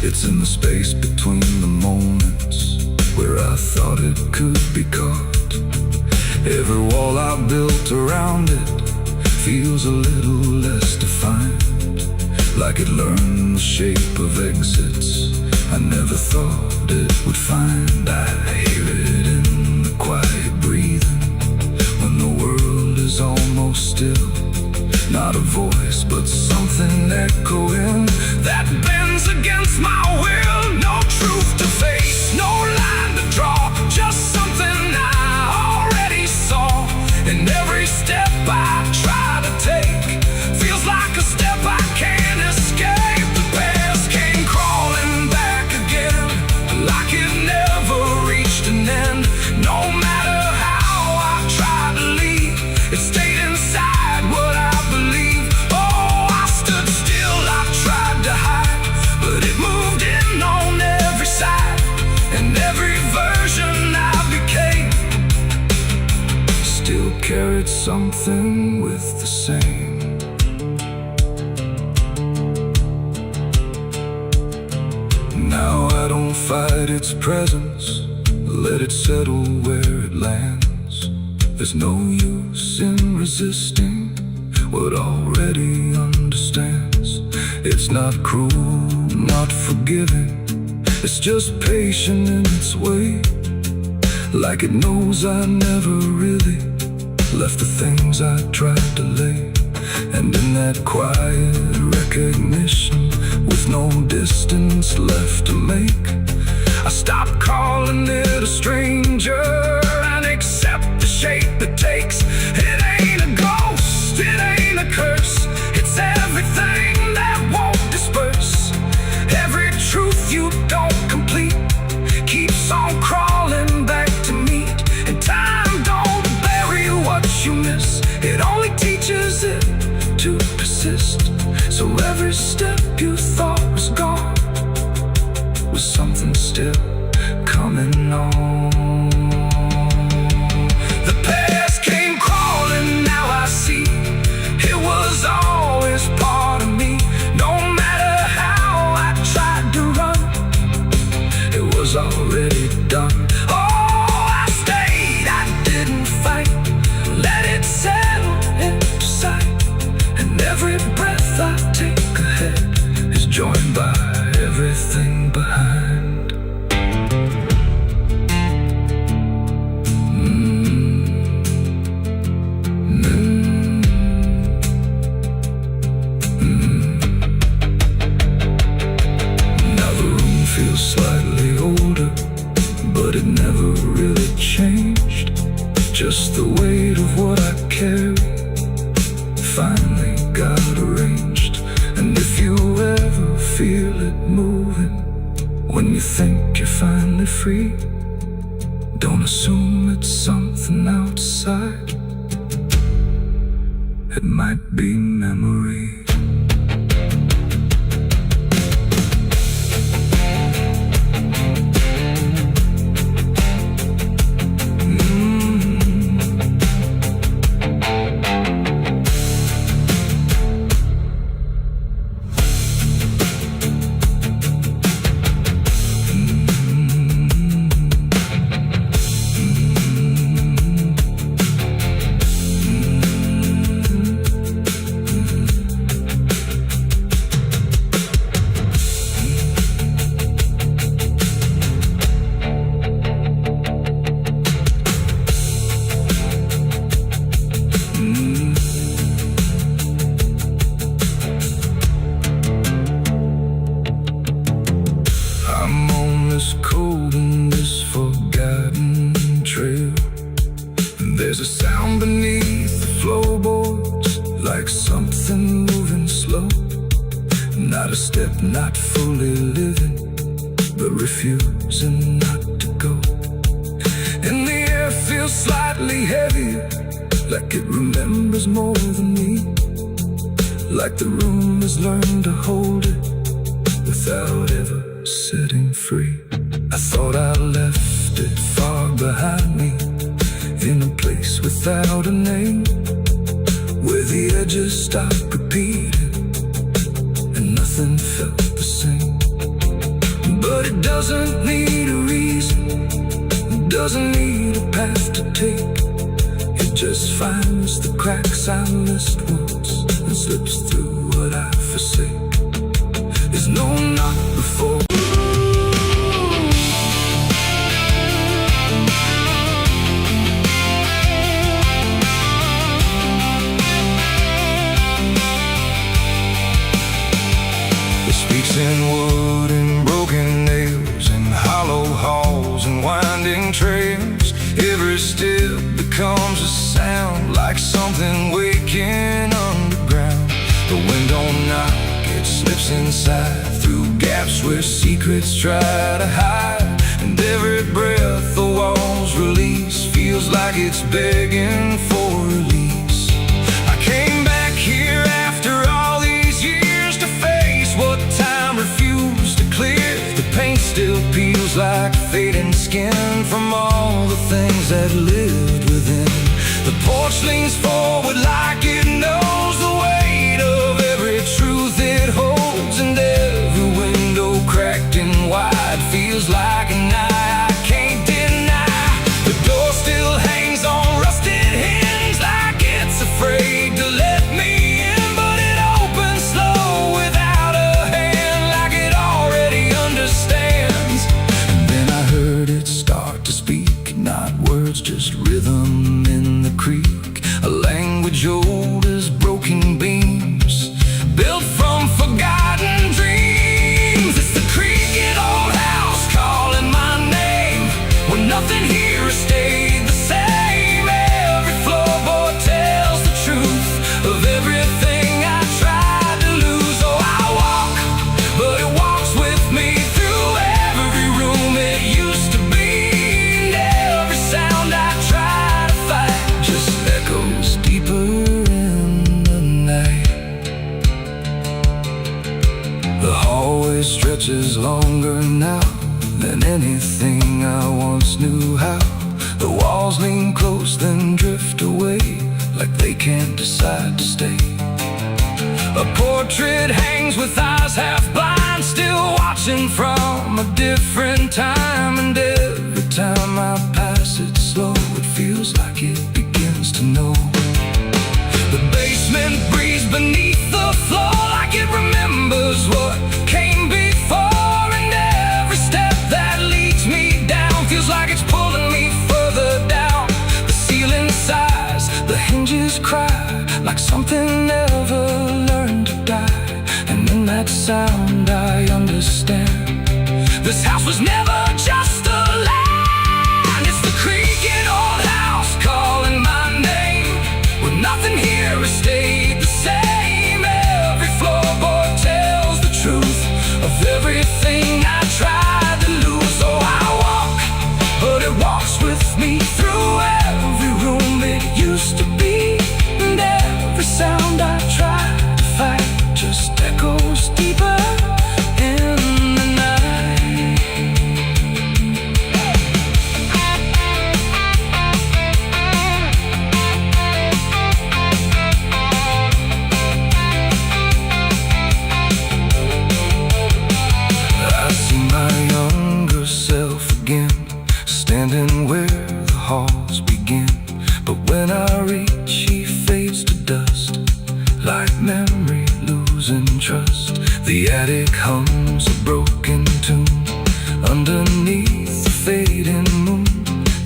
Speaker 1: It's in the space between the moments where I thought it could be caught. Every wall I built around it feels a little less defined, like it learned the shape of exits I never thought it would find. I hear it in the quiet breathing when the world is almost still. Not a voice, but something echoing that bends against my will. No truth to face, no line to draw, just something I already saw. And every step I try to take feels like a step I can't escape. The past came crawling back again, like it never reached an end. No matter how I tried to leave, it stayed inside what I believe. Oh, I stood still, I tried to hide, but it moved in on every side. And every version I became still carried something with the same.
Speaker 2: fight its presence, let it settle where it lands. There's no use in resisting what already understands. It's not cruel, not forgiving, it's just patient in its way. Like it knows I never really left the things I tried to lay. And in that quiet recognition, with no distance left to make, I stop calling it a stranger and accept the shape it takes. It ain't a ghost, it ain't a curse, it's everything that won't disperse. Every truth you don't complete keeps on crawling back to meet. And time don't bury what you miss, it only teaches it to persist. So every step you thought was gone was something still coming on. The past came crawling, now I see it was always part of me. No matter how I tried to run, it was already done. Oh, I stayed, I didn't fight, let it settle into sight. And every breath I take ahead is joined by everything behind. Now the room feels slightly older, but it never really changed. Just the weight of what I carry finally got arranged. And if you ever feel it moving, when you think you're finally free, don't assume it's something outside. It might be memory. Cold in this forgotten trail. There's a sound beneath the floorboards, like something moving slow. Not a step, not fully living, but refusing not to go. And the air feels slightly heavier, like it remembers more than me. Like the room has learned to hold it without ever setting free. I thought I left it far behind me, in a place without a name, where the edges stopped repeating and nothing felt the same. But it doesn't need a reason, it doesn't need a path to take. It just finds the cracks I missed once and slips through what I forsake. There's no knock before. In wood and broken nails, and hollow halls and winding trails. Every step becomes a sound, like something waking underground. The wind don't knock, it slips inside, through gaps where secrets try to hide. And every breath the walls release feels like it's begging for release. I came back here after all these years to face what time refused to clear. The paint still peels like fading skin from all the things that lived within. The porch leans forward like it knows the weight of every truth it holds. And every window cracked and wide feels like hallway stretches longer now than anything I once knew how. The walls lean close, then drift away, like they can't decide to stay. A portrait hangs with eyes half blind, still watching from a different time. And every time I pass it slow, it feels like it begins to know. The basement breathes beneath the floor, like it remembers what came before. And every step that leads me down feels like it's pulling me further down. The ceiling sighs, the hinges cry, like something never learned to die. And in that sound I understand, this house was never just a land. It's the creaking old house calling my name, with nothing here has stayed the same. Every floorboard tells the truth of everything I tried to lose. So I walk, but it walks with me through every room it used to be. And every sound I try to fight just echoes deeper in the night. I see my younger self again, standing where the halls begin. But when I reach, he fades to dust, like memory losing trust. The attic hums a broken tune underneath the fading moon.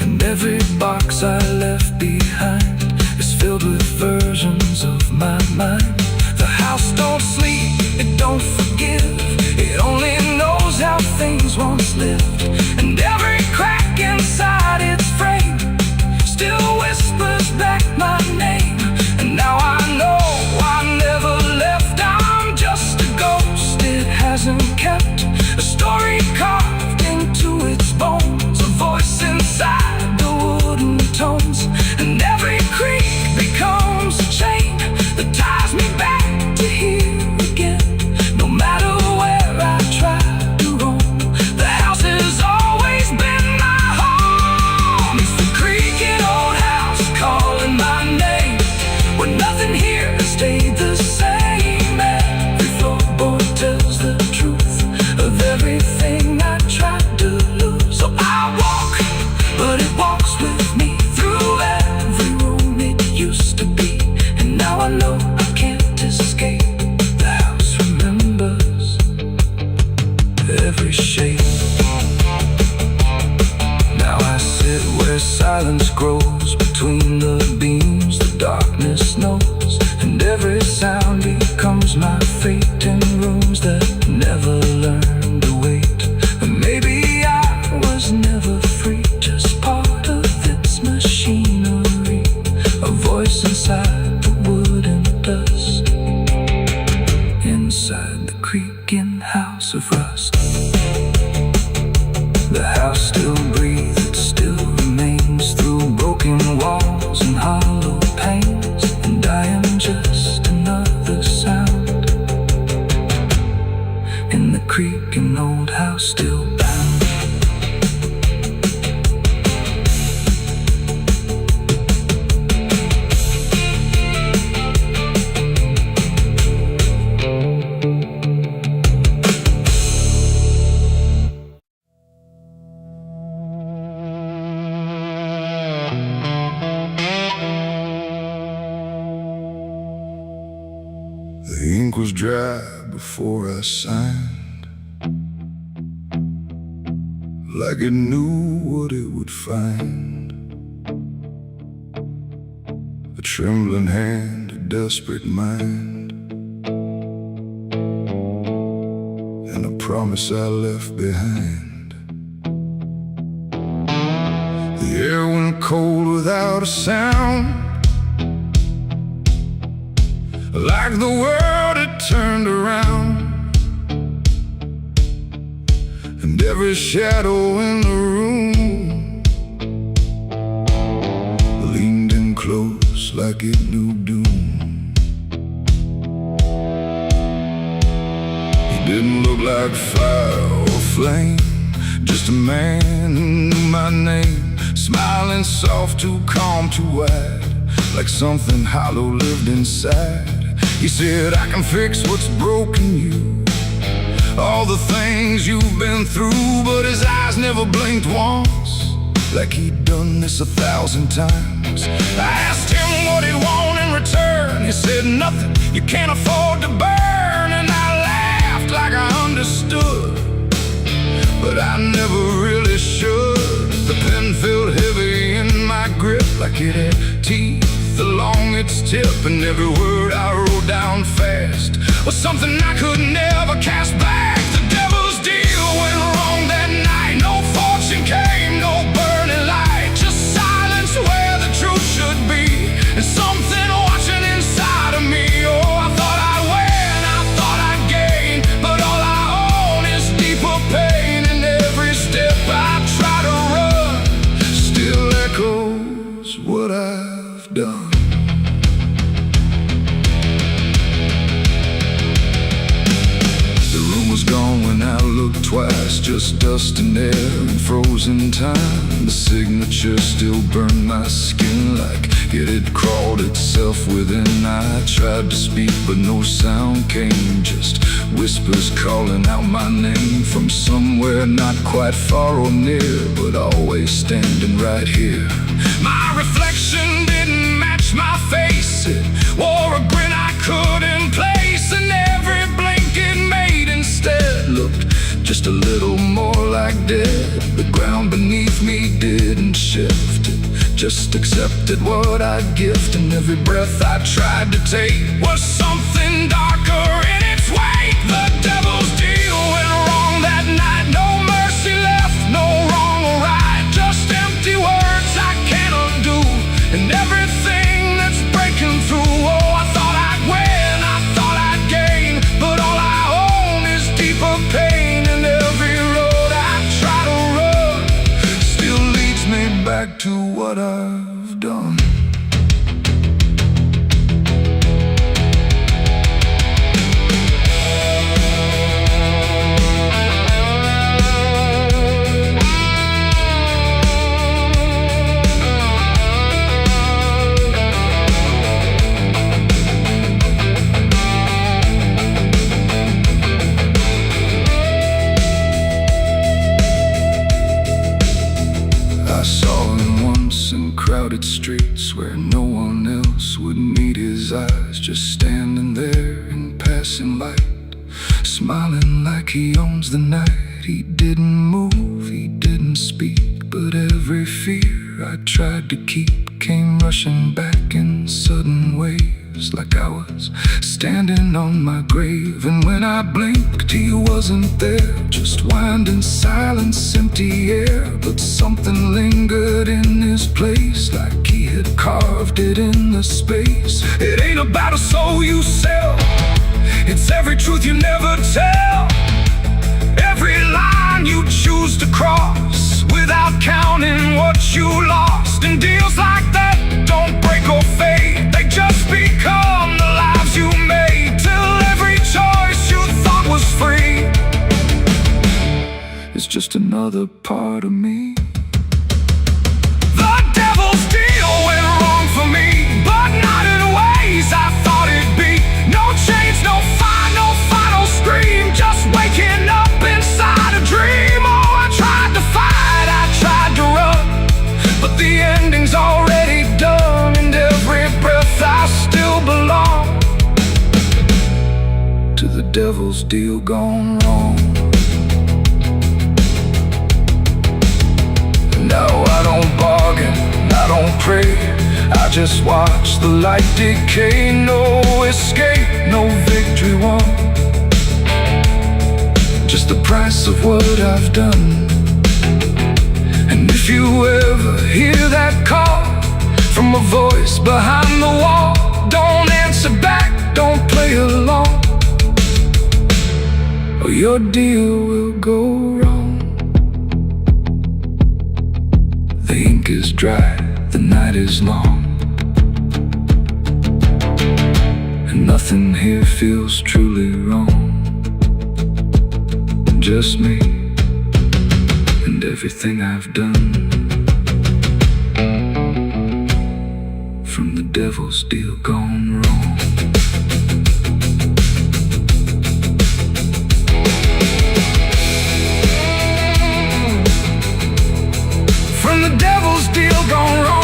Speaker 2: And every box I left behind is filled with versions of my mind. The house don't sleep, it don't forgive, it only knows how things once lived. And every crack inside its frame still whispers back my name. And now I know I never left, I'm just a ghost. It hasn't kept a story carved into its bones, a voice inside the wooden tones. And every creak becomes a chain that ties me back to here again. No matter where I try to roam, the house has always been my home. It's the creaking old house calling my name, when nothing here has stayed the same. Every floorboard tells the truth of everything I tried to lose. So I walk, but it walks with me through every room it used to be. And now I know I can't escape. The house remembers every shape. Now I sit where silence grows between the beams, the darkness knows. And every sound becomes my fate in rooms that never learned to wait. And maybe I was never free, just part of its machinery, a voice inside the wood and dust, inside the creaking house of rust. The house still breathes, it still remains through broken walls and hollow panes. And I am just another sound in the creaking old house still bound.
Speaker 3: The ink was dry before I signed, like it knew what it would find. A trembling hand, a desperate mind, and a promise I left behind. The air went cold without a sound, like the world had turned around. And every shadow in the room leaned in close like it knew doom. He
Speaker 1: Didn't look like fire or flame, just a man who knew my name. Smiling soft, too calm, too wide, like something hollow lived inside. He said, I can fix what's broken you, all the things you've been through. But his eyes never blinked once, like he'd done this 1,000 times. I asked him what he'd want in return. He said, nothing you can't afford to burn. And I laughed like I understood, but I never really should. The pen felt heavy in my grip, like it had teeth along its tip. And every word I wrote down fast was something I could never cast back. The devil's deal went wrong that night. No fortune came, no burning light, just silence where the truth should be, and something watching inside of me. Oh, I thought I'd win, I thought I'd gain, but all I own is deeper pain. And every step I try to run still echoes what I've done. Was gone when I looked twice, just dust and air and frozen time. The signature still burned my skin like it had crawled itself within. I tried to speak but no sound came, just whispers calling out my name from somewhere not quite far or near, but always standing right here. My reflection didn't match my face, it wore a grin I couldn't place, and every blink it made instead looked just a little more like dead. The ground beneath me didn't shift, it just accepted what I'd gift. And every breath I tried to take was something darker in its wake. The devil's deal went wrong that night. No mercy left, no wrong or right, just empty words I can't undo, and everything that's breaking through. Oh, I thought I'd win, I thought I'd gain, but all I own is deeper pain. And every road I try to run still leads me back to what I've done. I saw him once in crowded streets where no one else would meet his eyes, just standing there in passing light, smiling like he owns the night. He didn't move, he didn't speak, but every fear I tried to keep came rushing back in sudden waves, like I was standing on my grave. And when I blinked, he wasn't there, just winding silence, empty air. But something lingered in his place, like he had carved it in the space. It ain't about a soul you sell, it's every truth you never tell, every line you choose to cross without counting what you lost. And deals like that don't break or fade, they just become the lives you made, till every choice you thought was free is just another part of me. The devil's deal went wrong for me, but not in ways I thought it'd be. No chains, no fire, no final scream, just waking up inside a dream. Oh, I tried to fight, I tried to run, but the ending's already done. And every breath I still belong to the devil's deal gone wrong. Now I don't bargain, I don't pray, I just watch the light decay. No escape, no victory won, just the price of what I've done. And if you ever hear that call from a voice behind the wall, don't answer back, don't play along, or your deal will go wrong. The ink is dry, the night is long, and nothing here feels truly wrong.
Speaker 2: just me and everything I've done. From the devil's deal gone wrong. From the devil's deal gone wrong.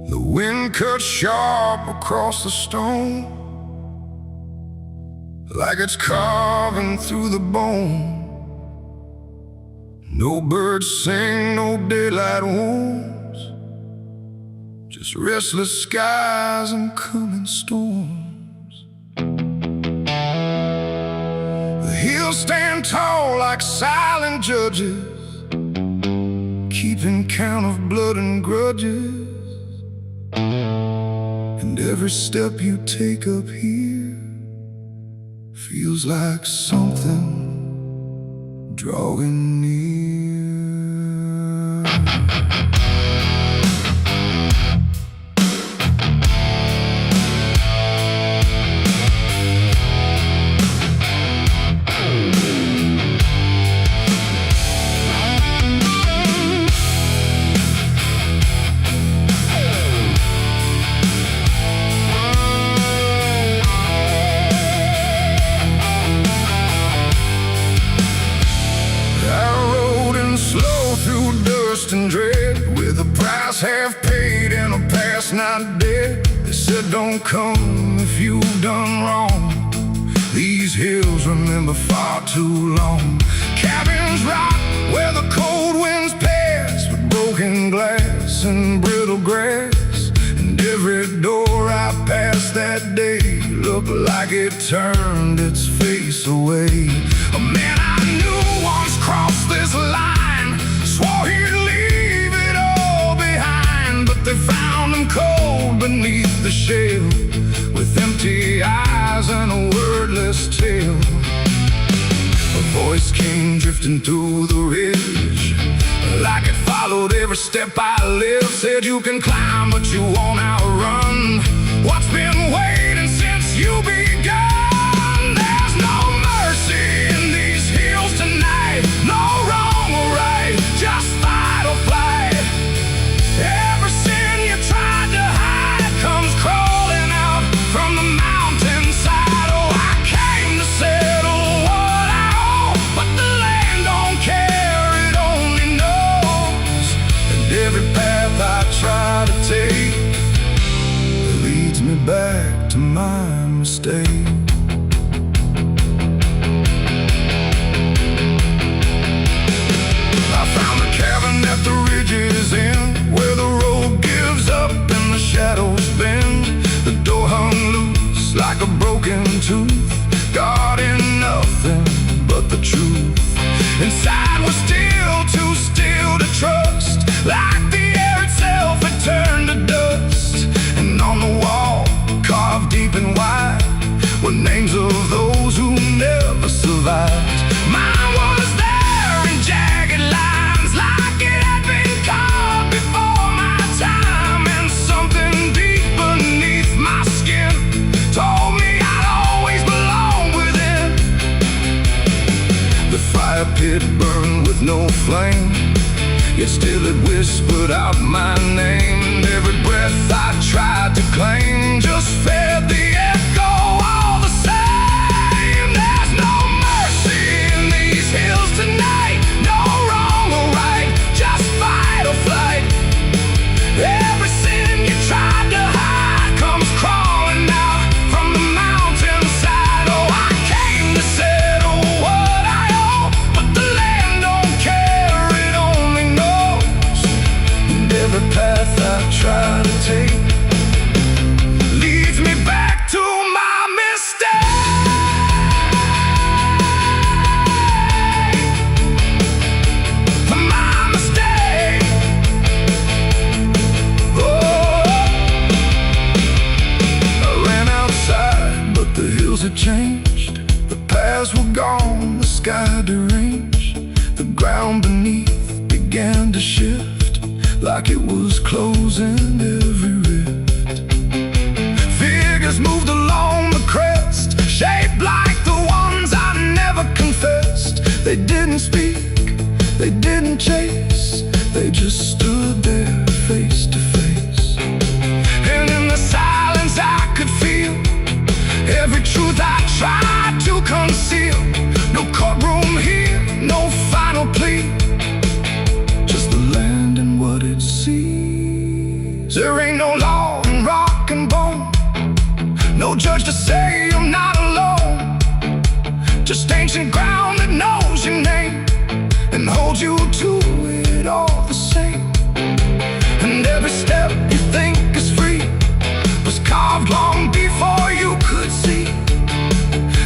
Speaker 3: The wind cut sharp across the stone, like it's carving through the bone. No birds sing, no daylight wounds, just restless skies and coming storms. The hills stand tall like silent judges, keeping count of blood and grudges. And every step you take up here feels like something drawing near. And dread, with a price half paid and a past not dead. They said don't come if you've done wrong. These hills remember far too long. Cabins rock where the cold winds pass, with broken glass and brittle grass. And every door I passed that day looked like it turned its face away. A man I knew once crossed this line, swore he'd leave it all behind, but they found him cold beneath the shell, with empty eyes and a wordless tale. A voice came drifting through the ridge, like it followed every step I lived. Said you can climb but you won't outrun what's been waiting since you begun. There's no mercy in these hills tonight, no wrong or right, just fight or flight. Every sin you tried to hide comes crawling out from the mountainside. Oh, I came to settle what I owe, but the land don't care, it only knows. And every path I try to take leads me back to my mistake. At the ridge's end, where the road gives up and the shadows bend, the door hung loose like a broken tooth, guarding nothing but the truth. Inside was still too still to trust, like the air itself had turned to dust. And on the wall, carved deep and wide, were names of those who never survived. Mine was there in jagged lines, like it had been carved before my time. And something deep beneath my skin told me I'd always belong within. The fire pit burned with no flame, yet still it whispered out my name. And every breath I tried to claim just fed the echo all the same. There's no mercy in these hills tonight, no wrong or right, just fight or flight. Every sin you tried to hide comes crawling out from the mountainside. Oh, I came to settle what I owe, but the land don't care, it only knows. And every path I try to take leads me back
Speaker 1: had changed. The paths were gone, the sky deranged. The ground beneath began to shift, like it was closing every rift. Figures moved along the crest, shaped like the ones I never confessed. They didn't speak, they didn't chase, they just stood there face to face. And in the silence I could feel every truth I tried to conceal. No courtroom here, no final plea, just the land and what it sees. There ain't no law in rock and bone, no judge to say I'm not alone. Just ancient ground that knows your name and holds you to it all the same. And every step you think is free was carved long before you could see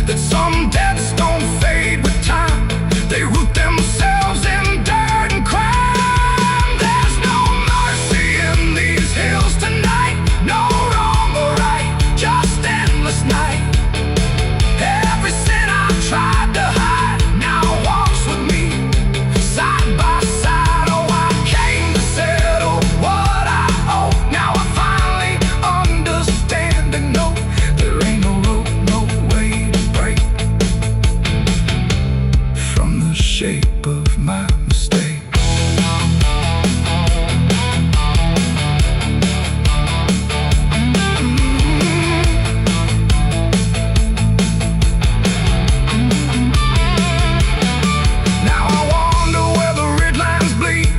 Speaker 1: that some debts don't fade with time, they root themselves in dirt and crime. There's no mercy in these hills tonight, no wrong or right, just endless night. Every sin I tried to hide now walks with me, side by side. Oh, I came to settle what I owe. Now I finally understand and know there ain't no rope, no way to break from the shape of my mistake. Now I wonder where the red lines bleed,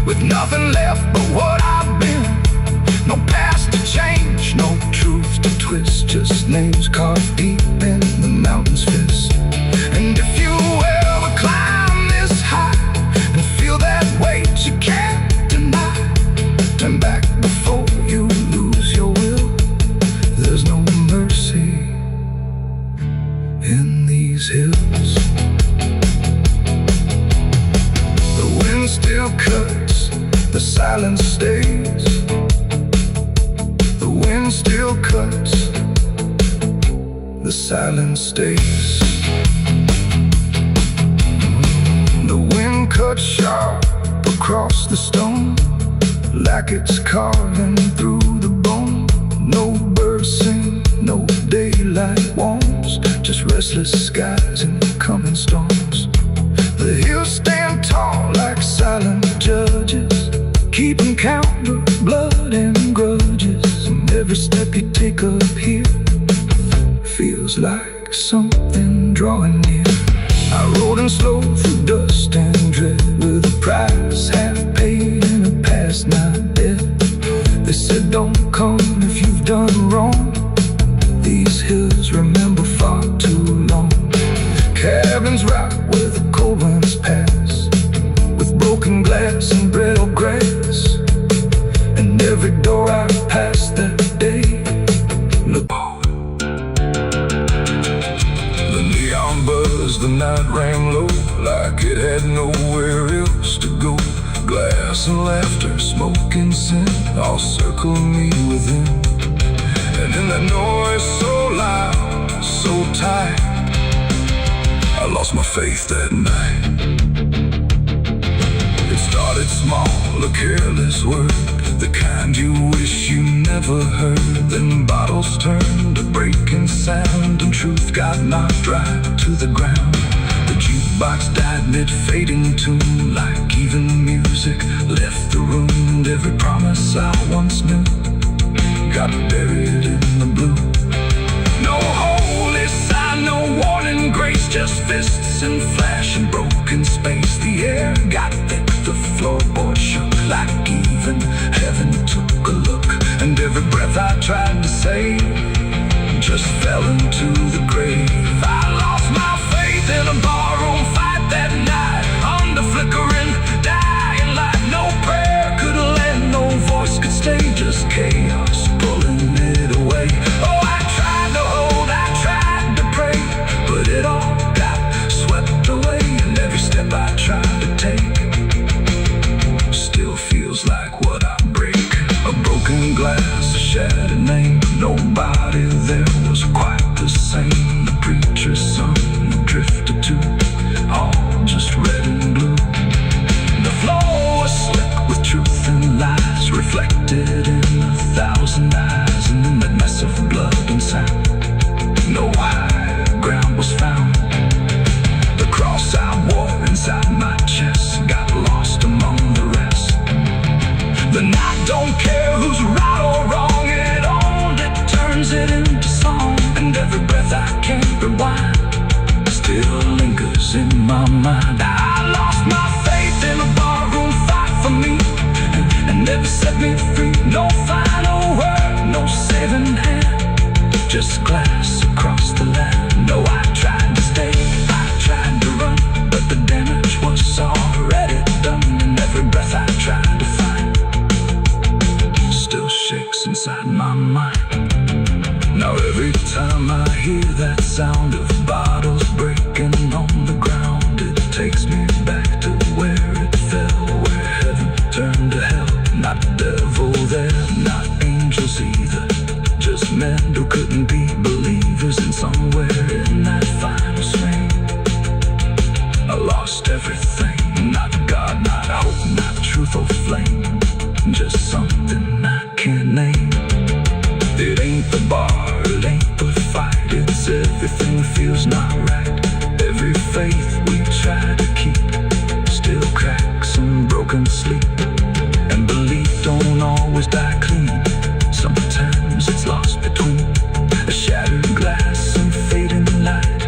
Speaker 1: with nothing left but what I've been. No past to change, no truth to twist, just names carved deep in the mountain's fist. And if you ever climb this high and feel that weight you can't deny, turn back before you lose your will. There's no mercy in these hills. The wind still cuts, the silence stays. The wind still cuts, the silence stays. The wind cuts sharp across the stone, like it's carving through the bone. No birds sing, no daylight warms, just restless skies and coming storms. The hills stand tall like silent judges, keeping count of blood and grudges. And every step you take up here feels like something drawing near. I rode in slow through dust and dread, with a price half paid and a past not dead. They said don't come if you've done wrong, these hills remember far too long. Cabins rock where the cold winds pass, with broken glass and brittle grass. And every door I passed that day looked. The neon buzzed, the night rang low, like it had nowhere else to go. Glass and laughter, smoke and sin all circled me within. And in that noise so loud, so tight, I lost my faith that night. It started small, a careless word, the kind you wish you never heard. Then bottles turned to breaking sound, and truth got knocked right to the ground. The jukebox died mid-fading tune, like even music left the room. And every promise I once knew got buried in the blue. No holy sign, no warning grace, just fists and flash and broken space. The air got thick, the floorboard shook, like even heaven took a look. And every breath I tried to save just fell into the grave. I lost my faith in a barroom fight that night, under flickering, dying light. No prayer could land, no voice could stay, just chaos pulling it away. Oh, I tried to hold, I tried to pray, but it all got swept away. And every step I tried to take still feels like what I break. A broken glass, a shattered name, nobody there was quite the same.
Speaker 2: sat. No higher ground was found. The cross I wore inside my chest got lost among the rest. The night don't care who's right or wrong, it only turns it into song. And every breath I can't rewind still lingers in my mind. I lost my faith in a barroom fight for me, and never set me free. No final word, no saving hand, just glass across the land. No, I tried to stay, I tried to run, but the damage was already done. And every breath I tried to find still shakes inside my mind. Now every time I hear that sound of bottles breaking on the ground, it takes me back to where it fell, where heaven turned to hell. Not the devil there, not angels either, just men who couldn't be believers. And somewhere in that final swing, I lost everything. Not God, not hope, not truth or flame, just something I can't name. It ain't the bar, it ain't the fight, it's everything feels not right. Every faith we try to keep still cracks and broken sleep. And belief don't always die clean, sometimes it's lost between a shattered glass and fading light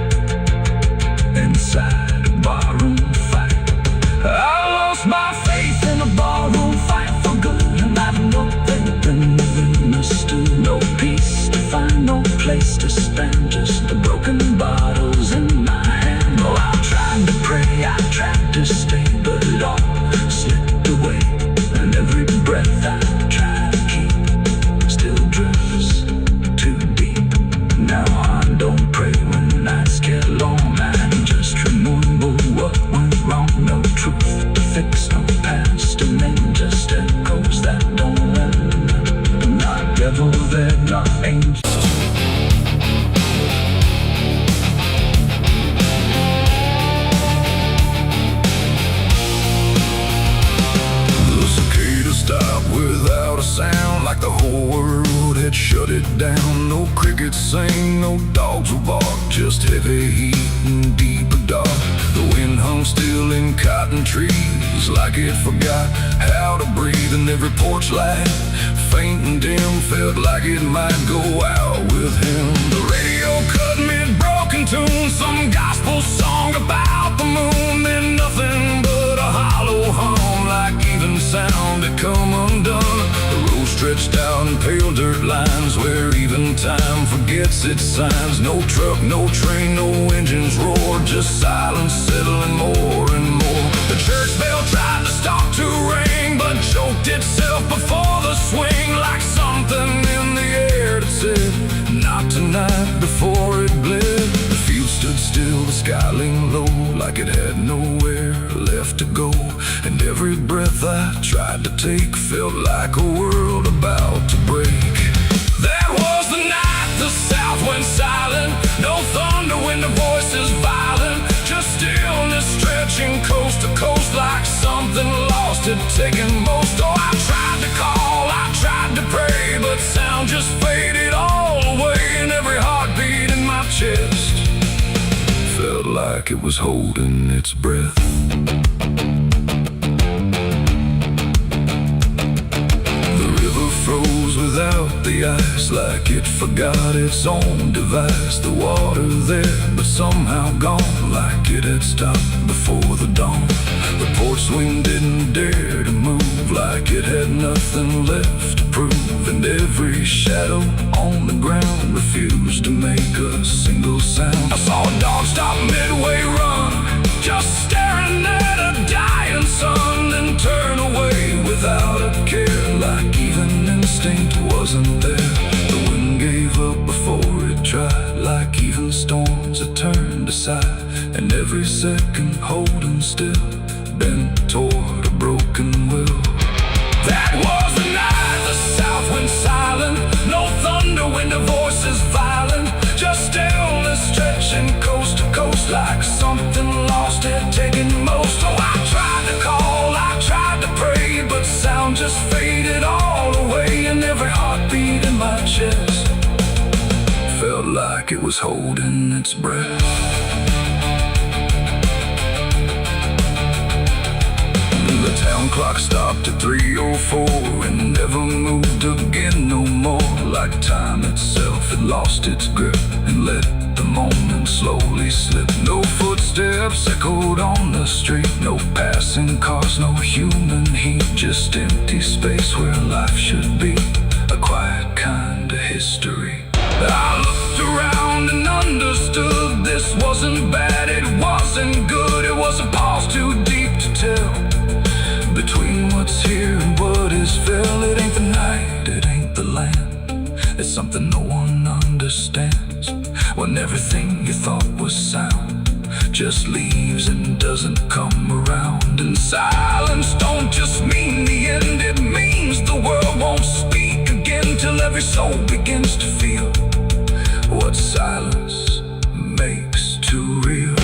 Speaker 2: inside a barroom fight. I lost my faith in a barroom fight for good, and I've nothing been understood. No peace to find, no place to stand, just the broken bottles in my hand. Oh, I tried to pray, I tried to stay, but it all slipped away. And every breath I try to keep still drifts too deep. Now I don't pray when nights get long, I just remember what went wrong. No truth to fix, no past, and then just echoes that don't end. Not devil there, not angel.
Speaker 1: Stopped without a sound, like the whole world had shut it down. No crickets sing, no dogs will bark, just heavy heat and deeper dark. The wind hung still in cotton trees, like it forgot how to breathe. And every porch light, faint and dim, felt like it might go out with him. The radio cut mid-broken tune, some gospel song about the moon. Then nothing but a hollow hum, like even sound had come undone. The road stretched out in pale dirt lines, where even time forgets its signs. No truck, no train, no engines roar, just silence settling more and more. The church bell tried to stop to ring, but choked itself before the swing, like something in the air that said, not tonight, before it bled. The field stood still, the sky leaned low, like it had nowhere left to go. And every breath I tried to take felt like a world about to break. That was the night the south went silent. No thunder when the voices violent, just stillness stretching coast to coast, like something lost had taken most. Oh, I tried to call, I tried to pray, but sound just faded all away. And every heartbeat in my chest felt like it was holding its breath. Froze without the ice, like it forgot its own device. The water there, but somehow gone, like it had stopped before the dawn. The porch swing didn't dare to move, like it had nothing left to prove. And every shadow on the ground refused to make a single sound. I saw a dog stop midway run, just staring at a dying sun, then turn away without a care, like even instinct wasn't there. The wind gave up before it tried, like even storms had turned aside. And every second holding still, bent toward a broken will. That was the night the south went silent. No thunder when the voices violent, just stillness stretching coast to coast, like something lost had taken most. Oh, I tried to call, I tried to pray, but sound just faded all away. And every heartbeat in my chest
Speaker 2: like it was holding its breath. The town clock stopped at 3:04 and never moved again no more. Like time itself had lost its grip and let the moment slowly slip. No footsteps echoed on the street, no passing cars, no human heat, just empty space where life should be, a quiet kind of history. I looked around and understood this wasn't bad, it wasn't good, it was a pause too deep to tell. Between what's here and what is fell, it ain't the night, it ain't the land. It's something no one understands. When everything you thought was sound just leaves and doesn't come around. And silence don't just mean the end, it means the world won't speak again till every soul begins to feel what silence makes too real.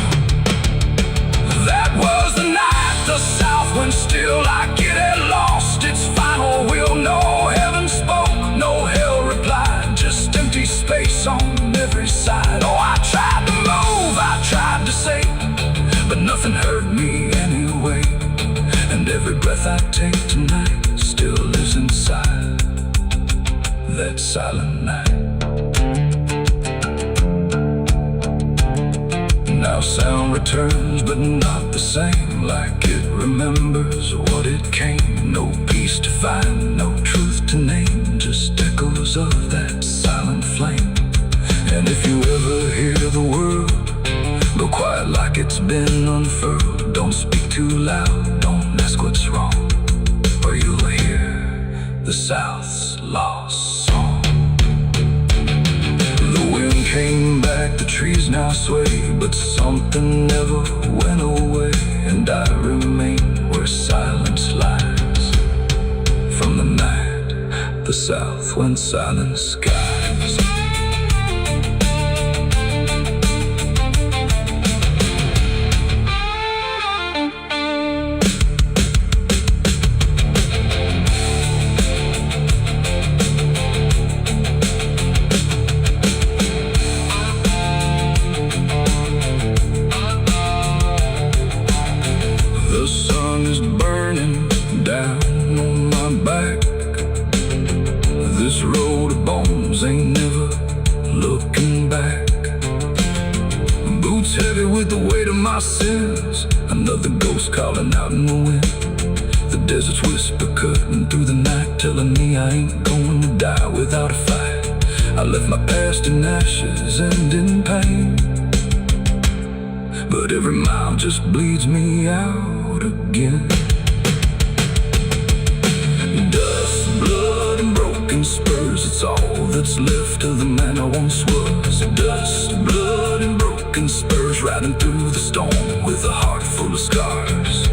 Speaker 2: That was the night the South went still, like it had lost its final will. No heaven spoke, no hell replied, just empty space on every side. Oh, I tried to move, I tried to say, but nothing hurt me anyway. And every breath I take tonight still lives inside that silent night. Now sound returns, but not the same, like it remembers what it came. No peace to find, no truth to name, just echoes of that silent flame. And if you ever hear the word, go quiet like it's been unfurled. Don't speak too loud, don't ask what's wrong, or you'll hear the South's lost song. The wind came back, the trees now sway, but something never went away. And I remain where silence lies. From the night, the South went silent skies. The sun is burning down on my back. This road of bones ain't never looking back. Boots heavy with the weight of my sins, another ghost calling out in the wind. The desert's whisper cutting through the night, telling me I ain't going to die without a fight. I left my past in ashes and in pain, but every mile just bleeds me out again. Dust, blood, and broken spurs, it's all that's left of the man I once was. Dust, blood, and broken spurs, riding through the storm with a heart full of scars.